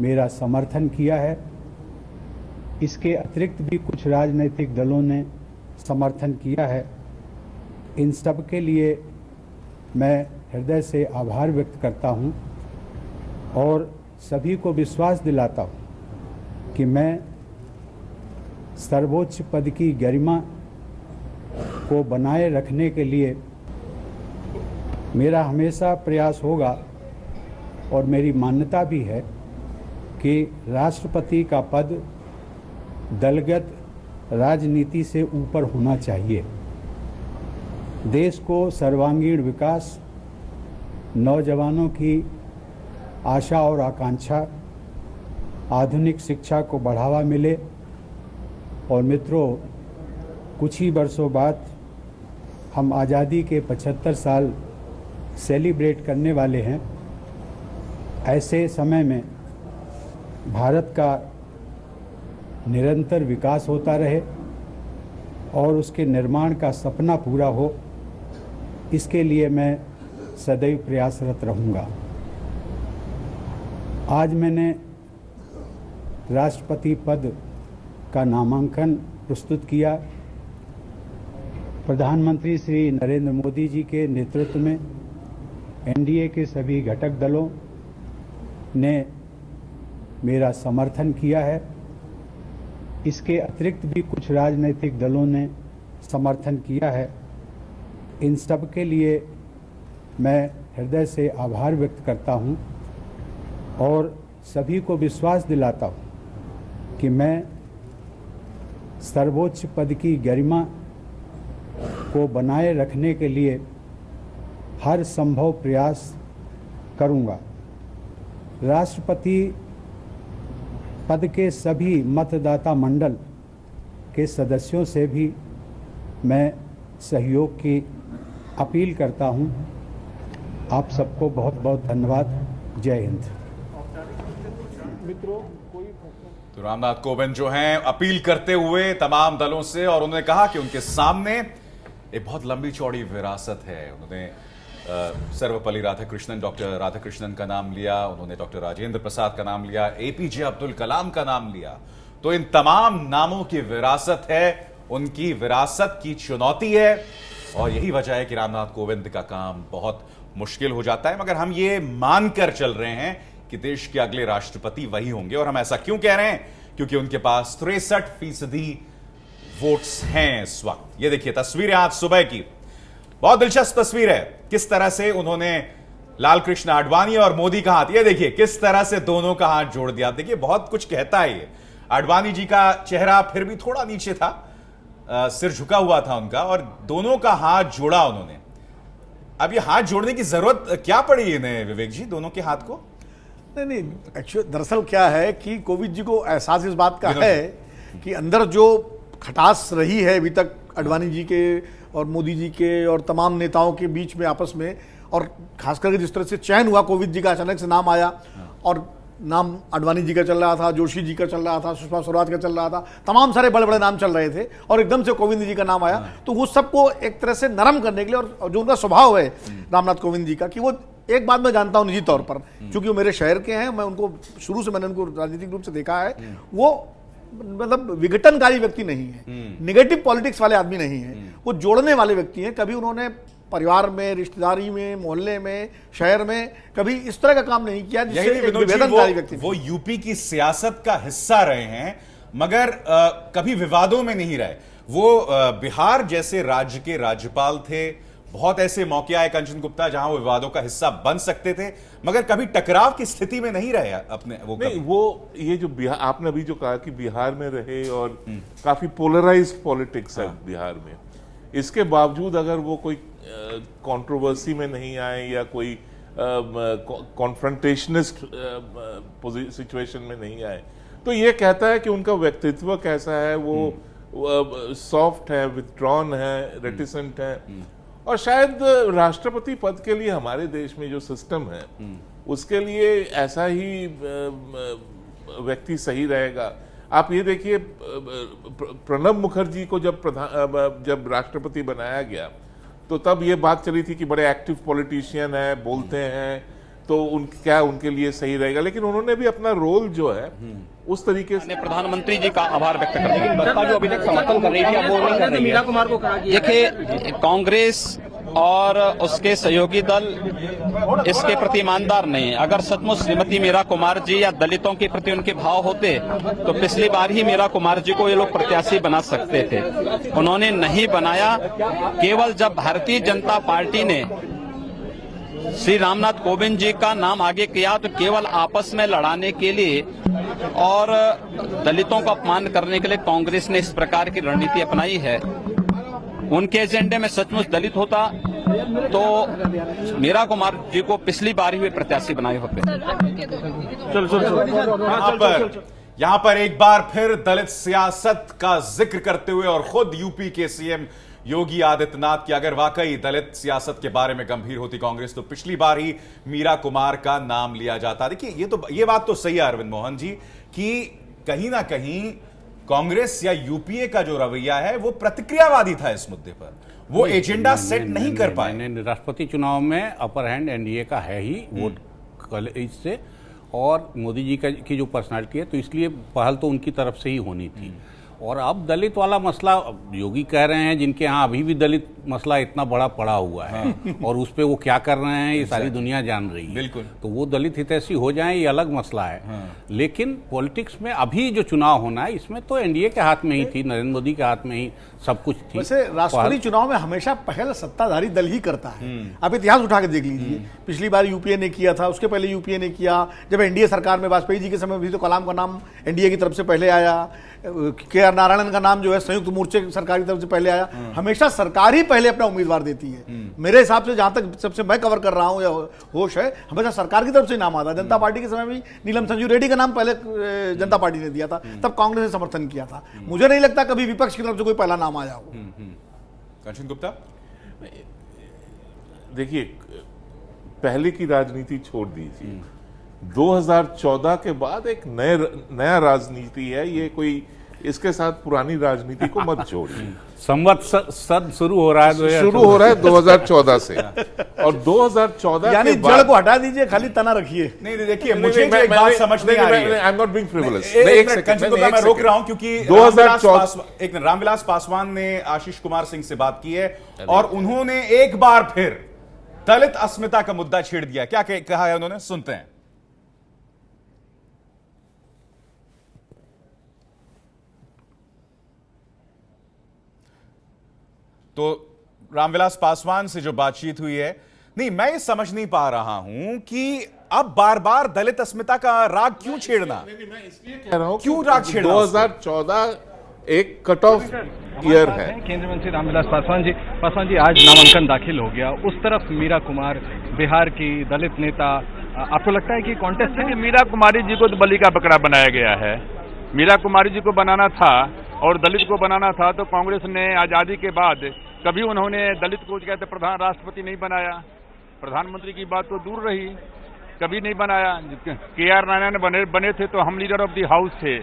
मेरा समर्थन किया है। इसके अतिरिक्त भी कुछ राजनीतिक दलों ने समर्थन किया है। इन सब के लिए मैं हृदय से आभार व्यक्त करता हूं और सभी को विश्वास दिलाता हूं कि मैं सर्वोच्च पद की गरिमा को बनाए रखने के लिए मेरा हमेशा प्रयास होगा और मेरी मान्यता भी है कि राष्ट्रपति का पद दलगत राजनीति से ऊपर होना चाहिए। देश को सर्वांगीण विकास, नौजवानों की आशा और आकांक्षा, आधुनिक शिक्षा को बढ़ावा मिले और मित्रों, कुछ ही वर्षों बाद हम आज़ादी के 75 साल सेलिब्रेट करने वाले हैं। ऐसे समय में भारत का निरंतर विकास होता रहे और उसके निर्माण का सपना पूरा हो, इसके लिए मैं सदैव प्रयासरत रहूँगा। आज मैंने राष्ट्रपति पद का नामांकन प्रस्तुत किया। प्रधानमंत्री श्री नरेंद्र मोदी जी के नेतृत्व में एनडीए के सभी घटक दलों ने मेरा समर्थन किया है। इसके अतिरिक्त भी कुछ राजनीतिक दलों ने समर्थन किया है। इन सब के लिए मैं हृदय से आभार व्यक्त करता हूं और सभी को विश्वास दिलाता हूं कि मैं सर्वोच्च पद की गरिमा को बनाए रखने के लिए हर संभव प्रयास करूंगा। राष्ट्रपति पद के सभी मतदाता मंडल के सदस्यों से भी मैं सहयोग की अपील करता हूं। आप सबको बहुत बहुत धन्यवाद। जय हिंद। तो रामनाथ कोविंद जो हैं अपील करते हुए तमाम दलों से, और उन्होंने कहा कि उनके सामने एक बहुत लंबी चौड़ी विरासत है। उन्होंने सर्वपल्ली राधाकृष्णन, डॉक्टर राधाकृष्णन का नाम लिया, उन्होंने डॉक्टर राजेंद्र प्रसाद का नाम लिया, एपीजे अब्दुल कलाम का नाम लिया। तो इन तमाम नामों की विरासत है, उनकी विरासत की चुनौती है, और यही वजह है कि रामनाथ कोविंद का काम बहुत मुश्किल हो जाता है। मगर हम ये मानकर चल रहे हैं कि देश के अगले राष्ट्रपति वही होंगे। और हम ऐसा क्यों कह रहे हैं? क्योंकि उनके पास 63% वोट्स हैं इस वक्त। ये देखिए तस्वीरें आज सुबह की, बहुत दिलचस्प तस्वीर है। किस तरह से उन्होंने लाल कृष्ण आडवाणी और मोदी का हाथ, ये देखिए किस तरह से दोनों का हाथ जोड़ दिया। देखिए बहुत कुछ कहता है ये। आडवाणी जी का चेहरा फिर भी थोड़ा नीचे था, सिर झुका हुआ था उनका, और दोनों का हाथ जोड़ा उन्होंने। अब ये हाथ जोड़ने की जरूरत क्या पड़ी इन्हें विवेक जी, दोनों के हाथ को? नहीं, एक्चुअली दरअसल क्या है कि कोविंद जी को एहसास इस बात का है कि अंदर जो खटास रही है अभी तक आडवाणी जी के और मोदी जी के और तमाम नेताओं के बीच में आपस में, और खास करके जिस तरह से चयन हुआ, कोविंद जी का अचानक से नाम आया और नाम आडवाणी जी का चल रहा था, जोशी जी का चल रहा था, सुषमा स्वराज का चल रहा था, तमाम सारे बड़े बड़े नाम चल रहे थे और एकदम से कोविंद जी का नाम आया, तो वो सबको एक तरह से नरम करने के लिए, और जो उनका स्वभाव है रामनाथ कोविंद जी का, कि वो एक बात मैं जानता हूं निजी तौर पर, क्योंकि वो मेरे शहर के हैं, मैं उनको शुरू से मैंने उनको राजनीतिक रूप से देखा है, वो मतलब विघटनकारी व्यक्ति नहीं है, निगेटिव पॉलिटिक्स वाले आदमी नहीं है, वो जोड़ने वाले व्यक्ति हैं। कभी उन्होंने परिवार में, रिश्तेदारी में, मोहल्ले में, शहर में कभी इस तरह का काम नहीं किया जिससे एक विभेदनकारी व्यक्ति। वो यूपी की सियासत का हिस्सा रहे हैं, मगर कभी विवादों में नहीं रहे। वो बिहार जैसे राज्य के राज्यपाल थे, बहुत ऐसे मौके आए कंचन गुप्ता जहां वो विवादों का हिस्सा बन सकते थे, मगर कभी टकराव की स्थिति में नहीं रहे अपने वो ये जो बिहार, आपने अभी जो कहा कि बिहार में रहे और काफी पोलराइज्ड पॉलिटिक्स है बिहार में, इसके बावजूद अगर वो कोई कंट्रोवर्सी में नहीं आए या कोई कॉन्फ्रंटेशनिस्ट सिचुएशन में नहीं आए, तो ये कहता है कि उनका व्यक्तित्व कैसा है, वो सॉफ्ट है, विथड्रॉन है, रेटिसेंट है, और शायद राष्ट्रपति पद के लिए हमारे देश में जो सिस्टम है उसके लिए ऐसा ही व्यक्ति सही रहेगा। आप ये देखिए, प्रणब मुखर्जी को जब राष्ट्रपति बनाया गया तो तब ये बात चली थी कि बड़े एक्टिव पॉलिटिशियन है, बोलते हैं, तो क्या उनके लिए सही रहेगा, लेकिन उन्होंने भी अपना रोल जो है उस तरीके से। प्रधानमंत्री जी का आभार व्यक्त करते हैं, बसपा जो अभी तक समर्थन कर रही थी अब वो नहीं कर रही है। देखिए, कांग्रेस और उसके सहयोगी दल इसके प्रति ईमानदार नहीं है। अगर सचमुच श्रीमती मीरा कुमार जी या दलितों के प्रति उनके भाव होते तो पिछली बार ही मीरा कुमार जी को ये लोग प्रत्याशी बना सकते थे, उन्होंने नहीं बनाया। केवल जब भारतीय जनता पार्टी ने श्री रामनाथ कोविंद जी का नाम आगे किया तो केवल आपस में लड़ाने के लिए और दलितों का अपमान करने के लिए कांग्रेस ने इस प्रकार की रणनीति अपनाई है। उनके एजेंडे में सचमुच दलित होता तो मीरा कुमार जी को पिछली बार ही वे प्रत्याशी बनाए होते। यहां पर एक बार फिर दलित सियासत का जिक्र करते हुए और खुद यूपी के सीएम योगी आदित्यनाथ की अगर वाकई दलित सियासत के बारे में गंभीर होती कांग्रेस तो पिछली बार ही मीरा कुमार का नाम लिया जाता। देखिए, ये बात तो सही है अरविंद मोहन जी कि कहीं ना कहीं कांग्रेस या यूपीए का जो रवैया है वो प्रतिक्रियावादी था इस मुद्दे पर, वो एजेंडा सेट नहीं कर पाए। राष्ट्रपति चुनाव में अपर हैंड एनडीए का है ही वोट कल इससे, और मोदी जी की जो पर्सनालिटी है तो इसलिए पहल तो उनकी तरफ से ही होनी थी। और अब दलित वाला मसला योगी कह रहे हैं जिनके यहाँ अभी भी दलित मसला इतना बड़ा पड़ा हुआ है और उस पे वो क्या कर रहे हैं ये सारी दुनिया जान रही है। बिल्कुल, तो वो दलित हितैषी हो जाएं ये अलग मसला है। लेकिन पॉलिटिक्स में अभी जो चुनाव होना है इसमें तो एनडीए के हाथ में ही थी, नरेंद्र मोदी के हाथ में ही सब कुछ थी। वैसे राष्ट्रपति चुनाव में हमेशा पहल सत्ताधारी दल ही करता है। आप इतिहास उठा के देख लीजिए, पिछली बार यूपीए ने किया था, उसके पहले यूपीए ने किया, जब एनडीए सरकार में वाजपेयी जी के समय भी तो कलाम का नाम एनडीए की तरफ से पहले आया, के आर नारायणन का नाम जो है संयुक्त मोर्चे सरकार की तरफ से पहले आया। हमेशा सरकार ही पहले अपना उम्मीदवार देती है। मेरे हिसाब से जहां तक सबसे मैं कवर कर रहा हूं या होश है, हमेशा सरकार की तरफ से नाम आता है। जनता पार्टी के समय भी नीलम संजू रेड्डी का नाम पहले जनता पार्टी ने दिया था, तब कांग्रेस ने समर्थन किया था। मुझे नहीं लगता कभी विपक्ष की तरफ से कोई पहला नाम आया हो। कंचन गुप्ता, देखिए, पहले की राजनीति छोड़ दीजिए, 2014 के बाद एक नया राजनीति है, ये कोई इसके साथ पुरानी राजनीति को मत जोड़िए। संवत्सर शुरू हो रहा है 2014 से, और 2014 यानी जड़ को हटा दीजिए, खाली तना रखिए। नहीं देखिए, मुझे एक बात समझ नहीं आ रही है। I am not being frivolous. मैं रोक रहा हूं क्योंकि 2014 रामविलास पासवान ने आशीष कुमार सिंह से बात की है और उन्होंने एक बार फिर दलित अस्मिता का मुद्दा छेड़ दिया। क्या कहा है उन्होंने, सुनते हैं। तो रामविलास पासवान से जो बातचीत हुई है, नहीं, मैं ये समझ नहीं पा रहा हूं कि अब बार बार दलित अस्मिता का राग क्यों छेड़ना। मैं इसलिए कह रहा हूं क्यों राग छेड़ना। 2014 एक कट ऑफ ईयर है। केंद्रीय मंत्री रामविलास पासवान जी आज नामांकन दाखिल हो गया, उस तरफ मीरा कुमार बिहार की दलित नेता, आपको लगता है कि कॉन्टेस्ट है? मीरा कुमारी जी को तो बलि का बकरा बनाया गया है। मीरा कुमारी जी को बनाना था और दलित को बनाना था, तो कांग्रेस ने आजादी के बाद कभी उन्होंने दलित को कहते प्रधान राष्ट्रपति नहीं बनाया। प्रधानमंत्री की बात तो दूर रही, कभी नहीं बनाया। KR नारायण बने थे तो हम लीडर ऑफ द हाउस थे,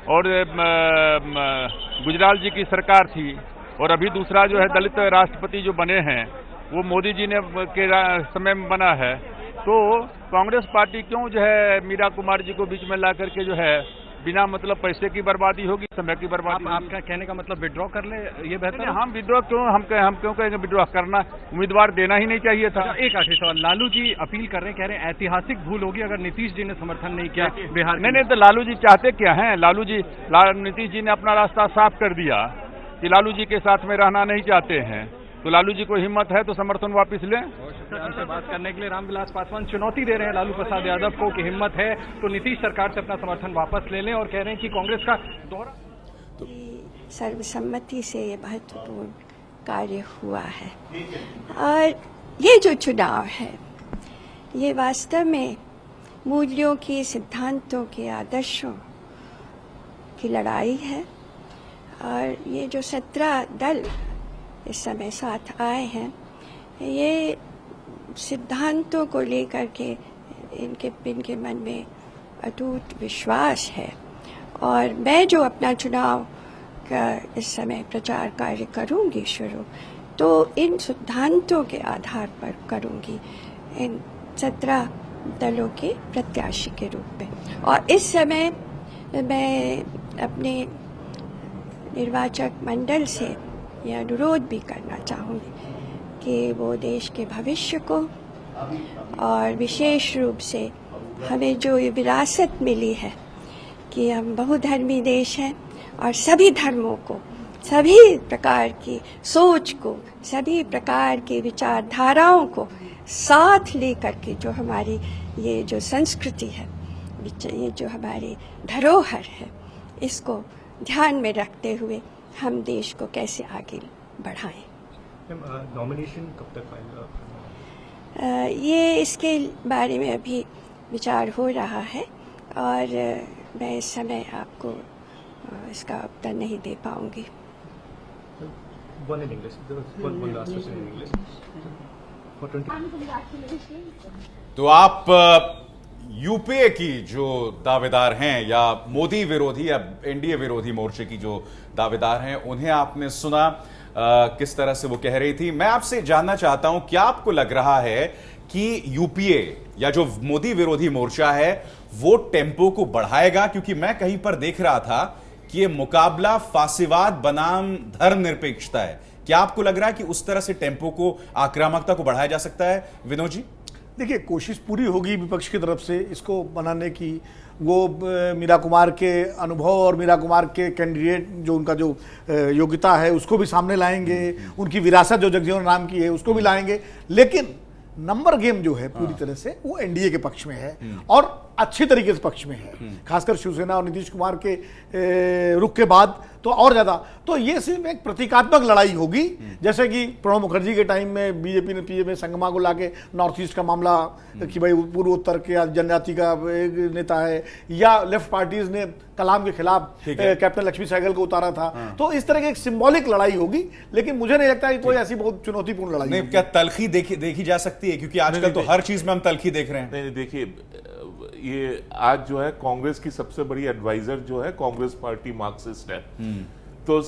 और गुजराल जी की सरकार थी, और अभी दूसरा जो है दलित राष्ट्रपति जो बने हैं वो मोदी जी ने के समय में बना है। तो कांग्रेस पार्टी क्यों जो है मीरा कुमार जी को बीच में ला करके जो है बिना मतलब पैसे की बर्बादी होगी, समय की बर्बादी। आपका कहने का मतलब विड्रॉ कर ले, ये बेहतर है? हम विड्रॉ क्यों, हम क्यों कहेंगे विड्रॉ करना, उम्मीदवार देना ही नहीं चाहिए था। एक आखिरी सवाल, लालू जी अपील कर रहे हैं, कह रहे हैं ऐतिहासिक भूल होगी अगर नीतीश जी ने समर्थन नहीं किया बिहार। नहीं, तो लालू जी चाहते क्या हैं? नीतीश जी ने अपना रास्ता साफ कर दिया कि लालू जी के साथ में रहना नहीं चाहते हैं, तो लालू जी को हिम्मत है तो समर्थन वापस लें। हमसे बात करने के लिए रामविलास पासवान चुनौती दे रहे हैं लालू प्रसाद यादव को कि हिम्मत है तो नीतीश सरकार से अपना समर्थन वापस ले लें, और कह रहे हैं कि कांग्रेस का दोहरा सर्वसम्मति से ये महत्वपूर्ण कार्य हुआ है। और ये जो चुनाव है ये वास्तव में मूल्यों की, सिद्धांतों के, आदर्शों की लड़ाई है। और ये जो 17 दल इस समय साथ आए हैं, ये सिद्धांतों को लेकर के इनके मन में अटूट विश्वास है। और मैं जो अपना चुनाव का इस समय प्रचार कार्य करूंगी शुरू, तो इन सिद्धांतों के आधार पर करूंगी, इन 17 दलों के प्रत्याशी के रूप में। और इस समय मैं अपने निर्वाचक मंडल से यह अनुरोध भी करना चाहूँगी कि वो देश के भविष्य को, और विशेष रूप से हमें जो ये विरासत मिली है कि हम बहुधर्मी देश हैं, और सभी धर्मों को, सभी प्रकार की सोच को, सभी प्रकार की विचारधाराओं को साथ लेकर के जो हमारी ये जो संस्कृति है, ये जो हमारी धरोहर है, इसको ध्यान में रखते हुए हम देश को कैसे आगे बढ़ाएं। नॉमिनेशन कब तक फाइल? ये इसके बारे में अभी विचार हो रहा है, और मैं इस समय आपको इसका उत्तर नहीं दे पाऊंगी। One in English. There was one last question in English. For 20. तो आप यूपीए की जो दावेदार हैं, या मोदी विरोधी या एनडीए विरोधी मोर्चे की जो दावेदार हैं, उन्हें आपने सुना किस तरह से वो कह रही थी। मैं आपसे जानना चाहता हूं, क्या आपको लग रहा है कि यूपीए या जो मोदी विरोधी मोर्चा है वो टेम्पो को बढ़ाएगा? क्योंकि मैं कहीं पर देख रहा था कि ये मुकाबला फासिवाद बनाम धर्मनिरपेक्षता है। क्या आपको लग रहा है कि उस तरह से टेम्पो को, आक्रामकता को बढ़ाया जा सकता है? विनोद जी, देखिए, कोशिश पूरी होगी विपक्ष की तरफ से इसको बनाने की। वो मीरा कुमार के अनुभव और मीरा कुमार के कैंडिडेट जो उनका जो योग्यता है उसको भी सामने लाएंगे, उनकी विरासत जो जगजीवन राम की है उसको भी लाएंगे। लेकिन नंबर गेम जो है पूरी तरह से वो एनडीए के पक्ष में है, और अच्छी तरीके से पक्ष में है, खासकर शिवसेना और नीतीश कुमार के रुख के बाद तो और ज्यादा। तो ये सिर्फ एक प्रतीकात्मक लड़ाई होगी, जैसे कि प्रणब मुखर्जी के टाइम में बीजेपी ने पीए में संगमा को लाके नॉर्थ ईस्ट का मामला कि भाई पूर्व उत्तर के जनजाति का एक नेता है, या लेफ्ट पार्टीज ने कलाम के खिलाफ कैप्टन लक्ष्मी सहगल को उतारा था। तो इस तरह की एक सिंबॉलिक लड़ाई होगी, लेकिन मुझे नहीं लगता कि कोई ऐसी बहुत चुनौतीपूर्ण लड़ाई नहीं। क्या तलखी देखी जा सकती है? क्योंकि आजकल तो हर चीज में हम तलखी देख रहे हैं। नहीं, देखिए, ये आज जो है कांग्रेस की सबसे बड़ी एडवाइजर जो है कांग्रेस पार्टी मार्क्सिस्ट है। तो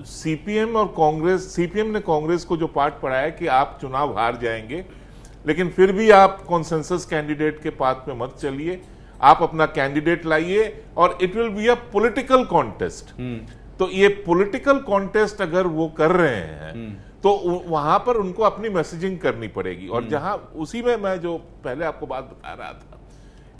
सीपीएम और कांग्रेस, सीपीएम ने कांग्रेस को जो पाठ पढ़ाया कि आप चुनाव हार जाएंगे, लेकिन फिर भी आप कॉन्सेंसस कैंडिडेट के पाथ में मत चलिए, आप अपना कैंडिडेट लाइए और it will be a political contest. तो ये पॉलिटिकल कॉन्टेस्ट अगर वो कर रहे हैं तो वहां पर उनको अपनी मैसेजिंग करनी पड़ेगी। और जहां उसी में मैं जो पहले आपको बात बता रहा था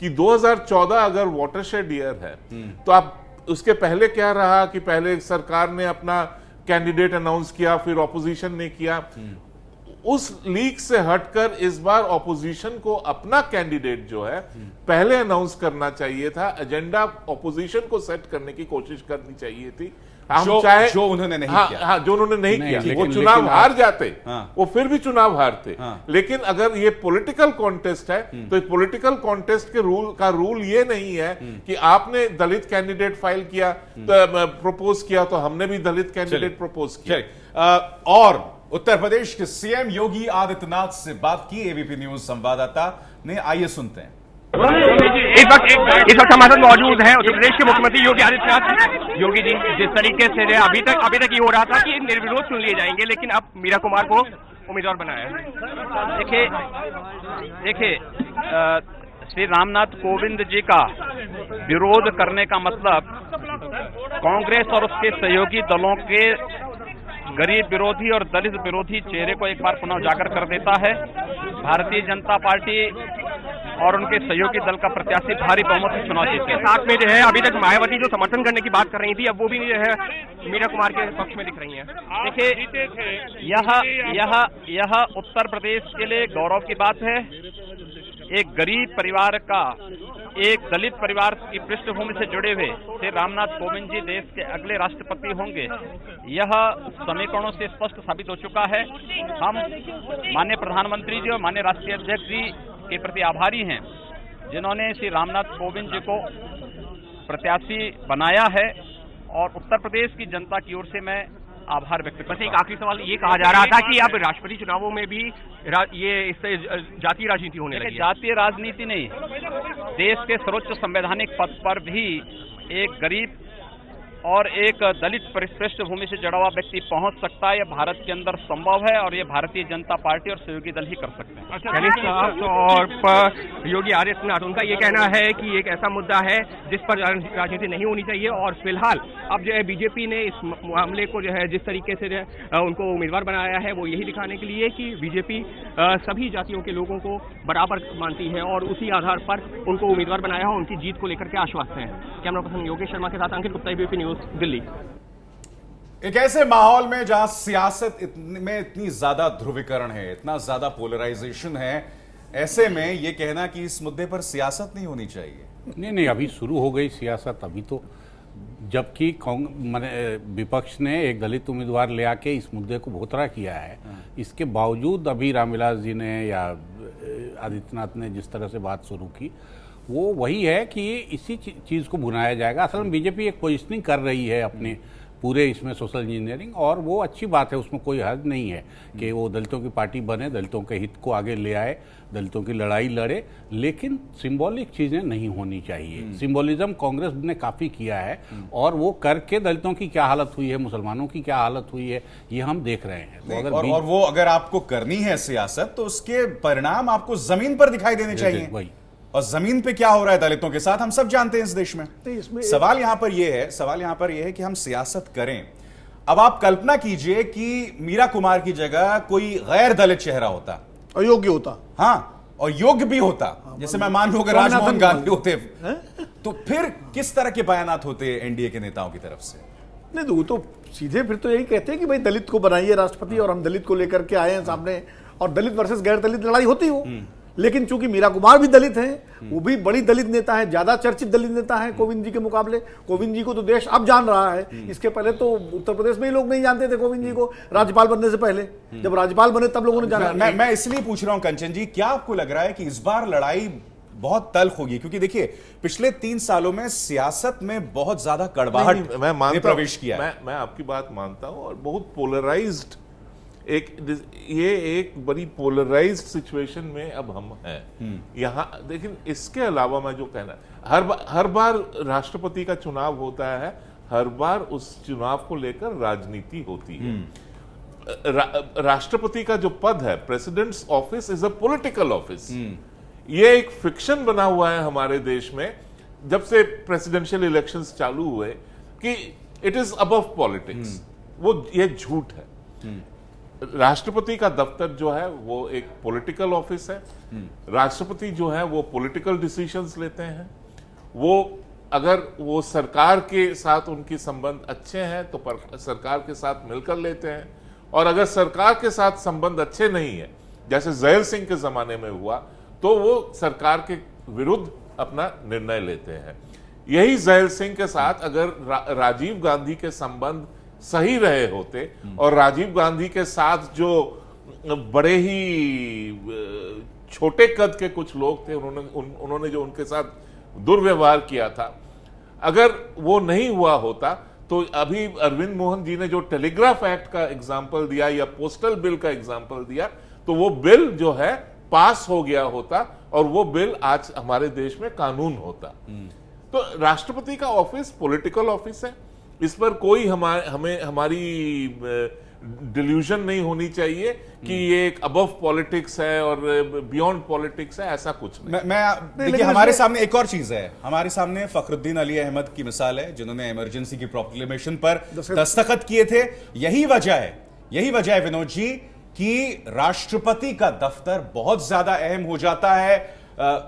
कि 2014 अगर वाटरशेड ईयर है, तो आप उसके पहले क्या रहा कि पहले सरकार ने अपना कैंडिडेट अनाउंस किया, फिर ऑपोजिशन ने किया। उस लीग से हटकर इस बार ऑपोजिशन को अपना कैंडिडेट जो है पहले अनाउंस करना चाहिए था। एजेंडा ऑपोजिशन को सेट करने की कोशिश करनी चाहिए थी। जो उन्होंने नहीं किया। जो उन्होंने नहीं किया, वो चुनाव हार जाते, वो फिर भी चुनाव हारते। लेकिन अगर ये पॉलिटिकल कॉन्टेस्ट है तो पॉलिटिकल कॉन्टेस्ट के रूल ये नहीं है कि आपने दलित कैंडिडेट फाइल किया, प्रपोज किया, तो हमने भी दलित कैंडिडेट प्रपोज किया। और उत्तर प्रदेश के सीएम योगी आदित्यनाथ से बात की एबीपी न्यूज संवाददाता ने, आइए सुनते हैं। इस वक्त हमारे साथ मौजूद हैं उत्तर प्रदेश के मुख्यमंत्री योगी आदित्यनाथ। योगी जी, जिस तरीके से अभी तक ये हो रहा था कि निर्विरोध चुन लिए जाएंगे, लेकिन अब मीरा कुमार को उम्मीदवार बनाया है। देखिए श्री रामनाथ कोविंद जी का विरोध करने का मतलब कांग्रेस और उसके सहयोगी दलों के गरीब विरोधी और दलित विरोधी चेहरे को एक बार पुनः उजागर कर देता है। भारतीय जनता पार्टी और उनके सहयोगी दल का प्रत्याशी भारी बहुमत से चुनाव जीत के साथ में जो है अभी तक मायावती जो समर्थन करने की बात कर रही थी, अब वो भी जो है मीरा कुमार के पक्ष में दिख रही हैं। देखिए यह उत्तर प्रदेश के लिए गौरव की बात है। एक गरीब परिवार का, एक दलित परिवार की पृष्ठभूमि से जुड़े हुए श्री रामनाथ कोविंद जी देश के अगले राष्ट्रपति होंगे, यह समीकरणों से स्पष्ट साबित हो चुका है। हम माननीय प्रधानमंत्री जी और माननीय राष्ट्रीय अध्यक्ष जी के प्रति आभारी हैं, जिन्होंने श्री रामनाथ कोविंद जी को प्रत्याशी बनाया है, और उत्तर प्रदेश की जनता की ओर से मैं आभार व्यक्त करता हूं। एक आखिरी सवाल ये कहा जा रहा था कि अब राष्ट्रपति चुनावों में भी ये इससे जातीय राजनीति होने लगी है। जातीय राजनीति नहीं, देश के सर्वोच्च संवैधानिक पद पर भी एक गरीब और एक दलित पृष्ठभूमि से जुड़ा हुआ व्यक्ति पहुंच सकता है। यह भारत के अंदर संभव है और ये भारतीय जनता पार्टी और सहयोगी दल ही कर सकते हैं। और योगी आदित्यनाथ, उनका ये कहना है कि एक ऐसा मुद्दा है जिस पर राजनीति नहीं होनी चाहिए, और फिलहाल अब जो है बीजेपी ने इस मामले को जो है जिस तरीके से उनको उम्मीदवार बनाया है, वो यही दिखाने के लिए कि बीजेपी सभी जातियों के लोगों को बराबर मानती है और उसी आधार पर उनको उम्मीदवार बनाया है, उनकी जीत को लेकर के आश्वस्त है। कैमरा पर्सन योगेश शर्मा के साथ अंकित गुप्ता, एबीपी न्यूज, दिल्ली। एक ऐसे माहौल में जहां सियासत में इतनी ज्यादा ध्रुवीकरण है, इतना ज्यादा पोलराइजेशन है, ऐसे में यह कहना कि इस मुद्दे पर सियासत नहीं होनी चाहिए। नहीं, अभी शुरू हो गई सियासत। अभी तो जबकि विपक्ष ने एक दलित उम्मीदवार ले आके इस मुद्दे को भोतरा किया है, इसके बावजूद अभी रामविलास जी ने या आदित्यनाथ ने जिस तरह से बात शुरू की, वो वही है कि इसी चीज़ को भुनाया जाएगा। असल में बीजेपी एक पोजिशनिंग कर रही है अपने पूरे इसमें सोशल इंजीनियरिंग, और वो अच्छी बात है, उसमें कोई हर्ज नहीं है कि वो दलितों की पार्टी बने, दलितों के हित को आगे ले आए, दलितों की लड़ाई लड़े, लेकिन सिंबॉलिक चीज़ें नहीं होनी चाहिए। सिंबॉलिज्म कांग्रेस ने काफ़ी किया है, और वो करके दलितों की क्या हालत हुई है, मुसलमानों की क्या हालत हुई है, ये हम देख रहे हैं। तो और वो अगर आपको करनी है सियासत, तो उसके परिणाम आपको जमीन पर दिखाई देने चाहिए। वही, और जमीन पे क्या हो रहा है दलितों के साथ हम सब जानते हैं इस देश में। सवाल यहां पर यह है कि हम सियासत करें। अब आप कल्पना कीजिए कि मीरा कुमार की जगह कोई गैर दलित चेहरा होता, अयोग्य होता, हाँ, और योग्य भी होता, जैसे मैं मान लूं अगर राजमोहन गांधी होते, तो फिर किस तरह के बयानात होते एनडीए के नेताओं की तरफ से? नहीं, तो वो तो सीधे फिर तो यही कहते हैं कि भाई दलित को बनाइए राष्ट्रपति, और हम दलित को लेकर के आए हैं सामने, और दलित वर्सेस गैर दलित लड़ाई होती हो। लेकिन चूंकि मीरा कुमार भी दलित हैं, वो भी बड़ी दलित नेता है, ज्यादा चर्चित दलित नेता है कोविंद जी के मुकाबले। कोविंद जी को तो देश अब जान रहा है, इसके पहले तो उत्तर प्रदेश में ही लोग नहीं जानते थे कोविंद जी को, राज्यपाल बनने से पहले। जब राज्यपाल बने तब लोगों ने जाना। मैं इसलिए पूछ रहा हूं कंचन जी, क्या आपको लग रहा है कि इस बार लड़ाई बहुत तल्ख होगी? क्योंकि देखिए पिछले 3 सालों में सियासत में बहुत ज्यादा कड़वाहट ने प्रवेश किया है। मैं आपकी बात मानता हूं, और बहुत पोलराइज्ड एक बड़ी पोलराइज्ड सिचुएशन में अब हम हैं यहां। लेकिन इसके अलावा मैं जो कहना, हर बार राष्ट्रपति का चुनाव होता है, हर बार उस चुनाव को लेकर राजनीति होती है। राष्ट्रपति का जो पद है, president's office is a political office. ये एक फिक्शन बना हुआ है हमारे देश में जब से प्रेसिडेंशियल इलेक्शंस चालू हुए कि इट इज अबव पॉलिटिक्स। वो ये झूठ है। राष्ट्रपति का दफ्तर जो है वो एक पॉलिटिकल ऑफिस है। राष्ट्रपति जो है वो पॉलिटिकल डिसीजंस लेते हैं। वो अगर वो सरकार के साथ उनके संबंध अच्छे हैं तो सरकार के साथ मिलकर लेते हैं, और अगर सरकार के साथ संबंध अच्छे नहीं है, जैसे जैल सिंह के जमाने में हुआ, तो वो सरकार के विरुद्ध अपना निर्णय लेते हैं। यही जैल सिंह के साथ अगर राजीव गांधी के संबंध सही रहे होते, और राजीव गांधी के साथ जो बड़े ही छोटे कद के कुछ लोग थे, उन्होंने जो उनके साथ दुर्व्यवहार किया था, अगर वो नहीं हुआ होता तो अभी अरविंद मोहन जी ने जो टेलीग्राफ एक्ट का एग्जाम्पल दिया या पोस्टल बिल का एग्जाम्पल दिया, तो वो बिल जो है पास हो गया होता और वो बिल आज हमारे देश में कानून होता। तो राष्ट्रपति का ऑफिस पॉलिटिकल ऑफिस है, इस पर कोई हमारी डिल्यूजन नहीं होनी चाहिए कि ये एक अबव पॉलिटिक्स है और बियॉन्ड पॉलिटिक्स है, ऐसा कुछ नहीं। देखिए हमारे सामने एक और चीज है, हमारे सामने फखरुद्दीन अली अहमद की मिसाल है, जिन्होंने इमरजेंसी की प्रोक्लेमेशन पर दस्तखत किए थे। यही वजह है विनोद जी कि राष्ट्रपति का दफ्तर बहुत ज्यादा अहम हो जाता है।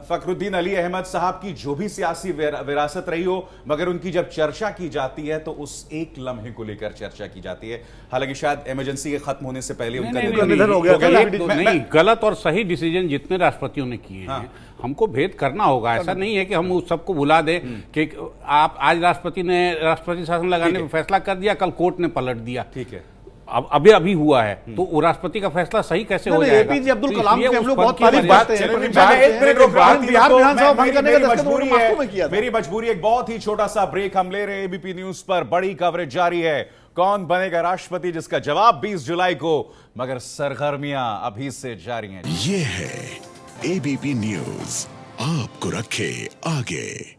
फखरुद्दीन अली अहमद साहब की जो भी सियासी विरासत रही हो, मगर उनकी जब चर्चा की जाती है तो उस एक लम्हे को लेकर चर्चा की जाती है। हालांकि शायद इमरजेंसी के खत्म होने से पहले उनका निधन हो गया। नहीं, गलत और सही डिसीजन जितने राष्ट्रपतियों ने किए हैं हमको भेद करना होगा। ऐसा नहीं है कि हम उस सबको भुला दें कि आप आज राष्ट्रपति ने राष्ट्रपति शासन लगाने पर फैसला कर दिया, कल कोर्ट ने पलट दिया। ठीक है, अब अभी हुआ है तो वो राष्ट्रपति का फैसला सही कैसे हो जाएगा? एपीजे अब्दुल कलाम की हम लोग बहुत तारीफ करते हैं। बिहार विधानसभा भंग करने का दस्तखत मेरी मजबूरी, एक बहुत ही छोटा सा ब्रेक हम ले रहे हैं। एबीपी न्यूज पर बड़ी कवरेज जारी है, कौन बनेगा राष्ट्रपति, जिसका जवाब 20 जुलाई को, मगर सरगर्मियां अभी से जारी हैं। ये है एबीपी न्यूज, आपको रखे आगे।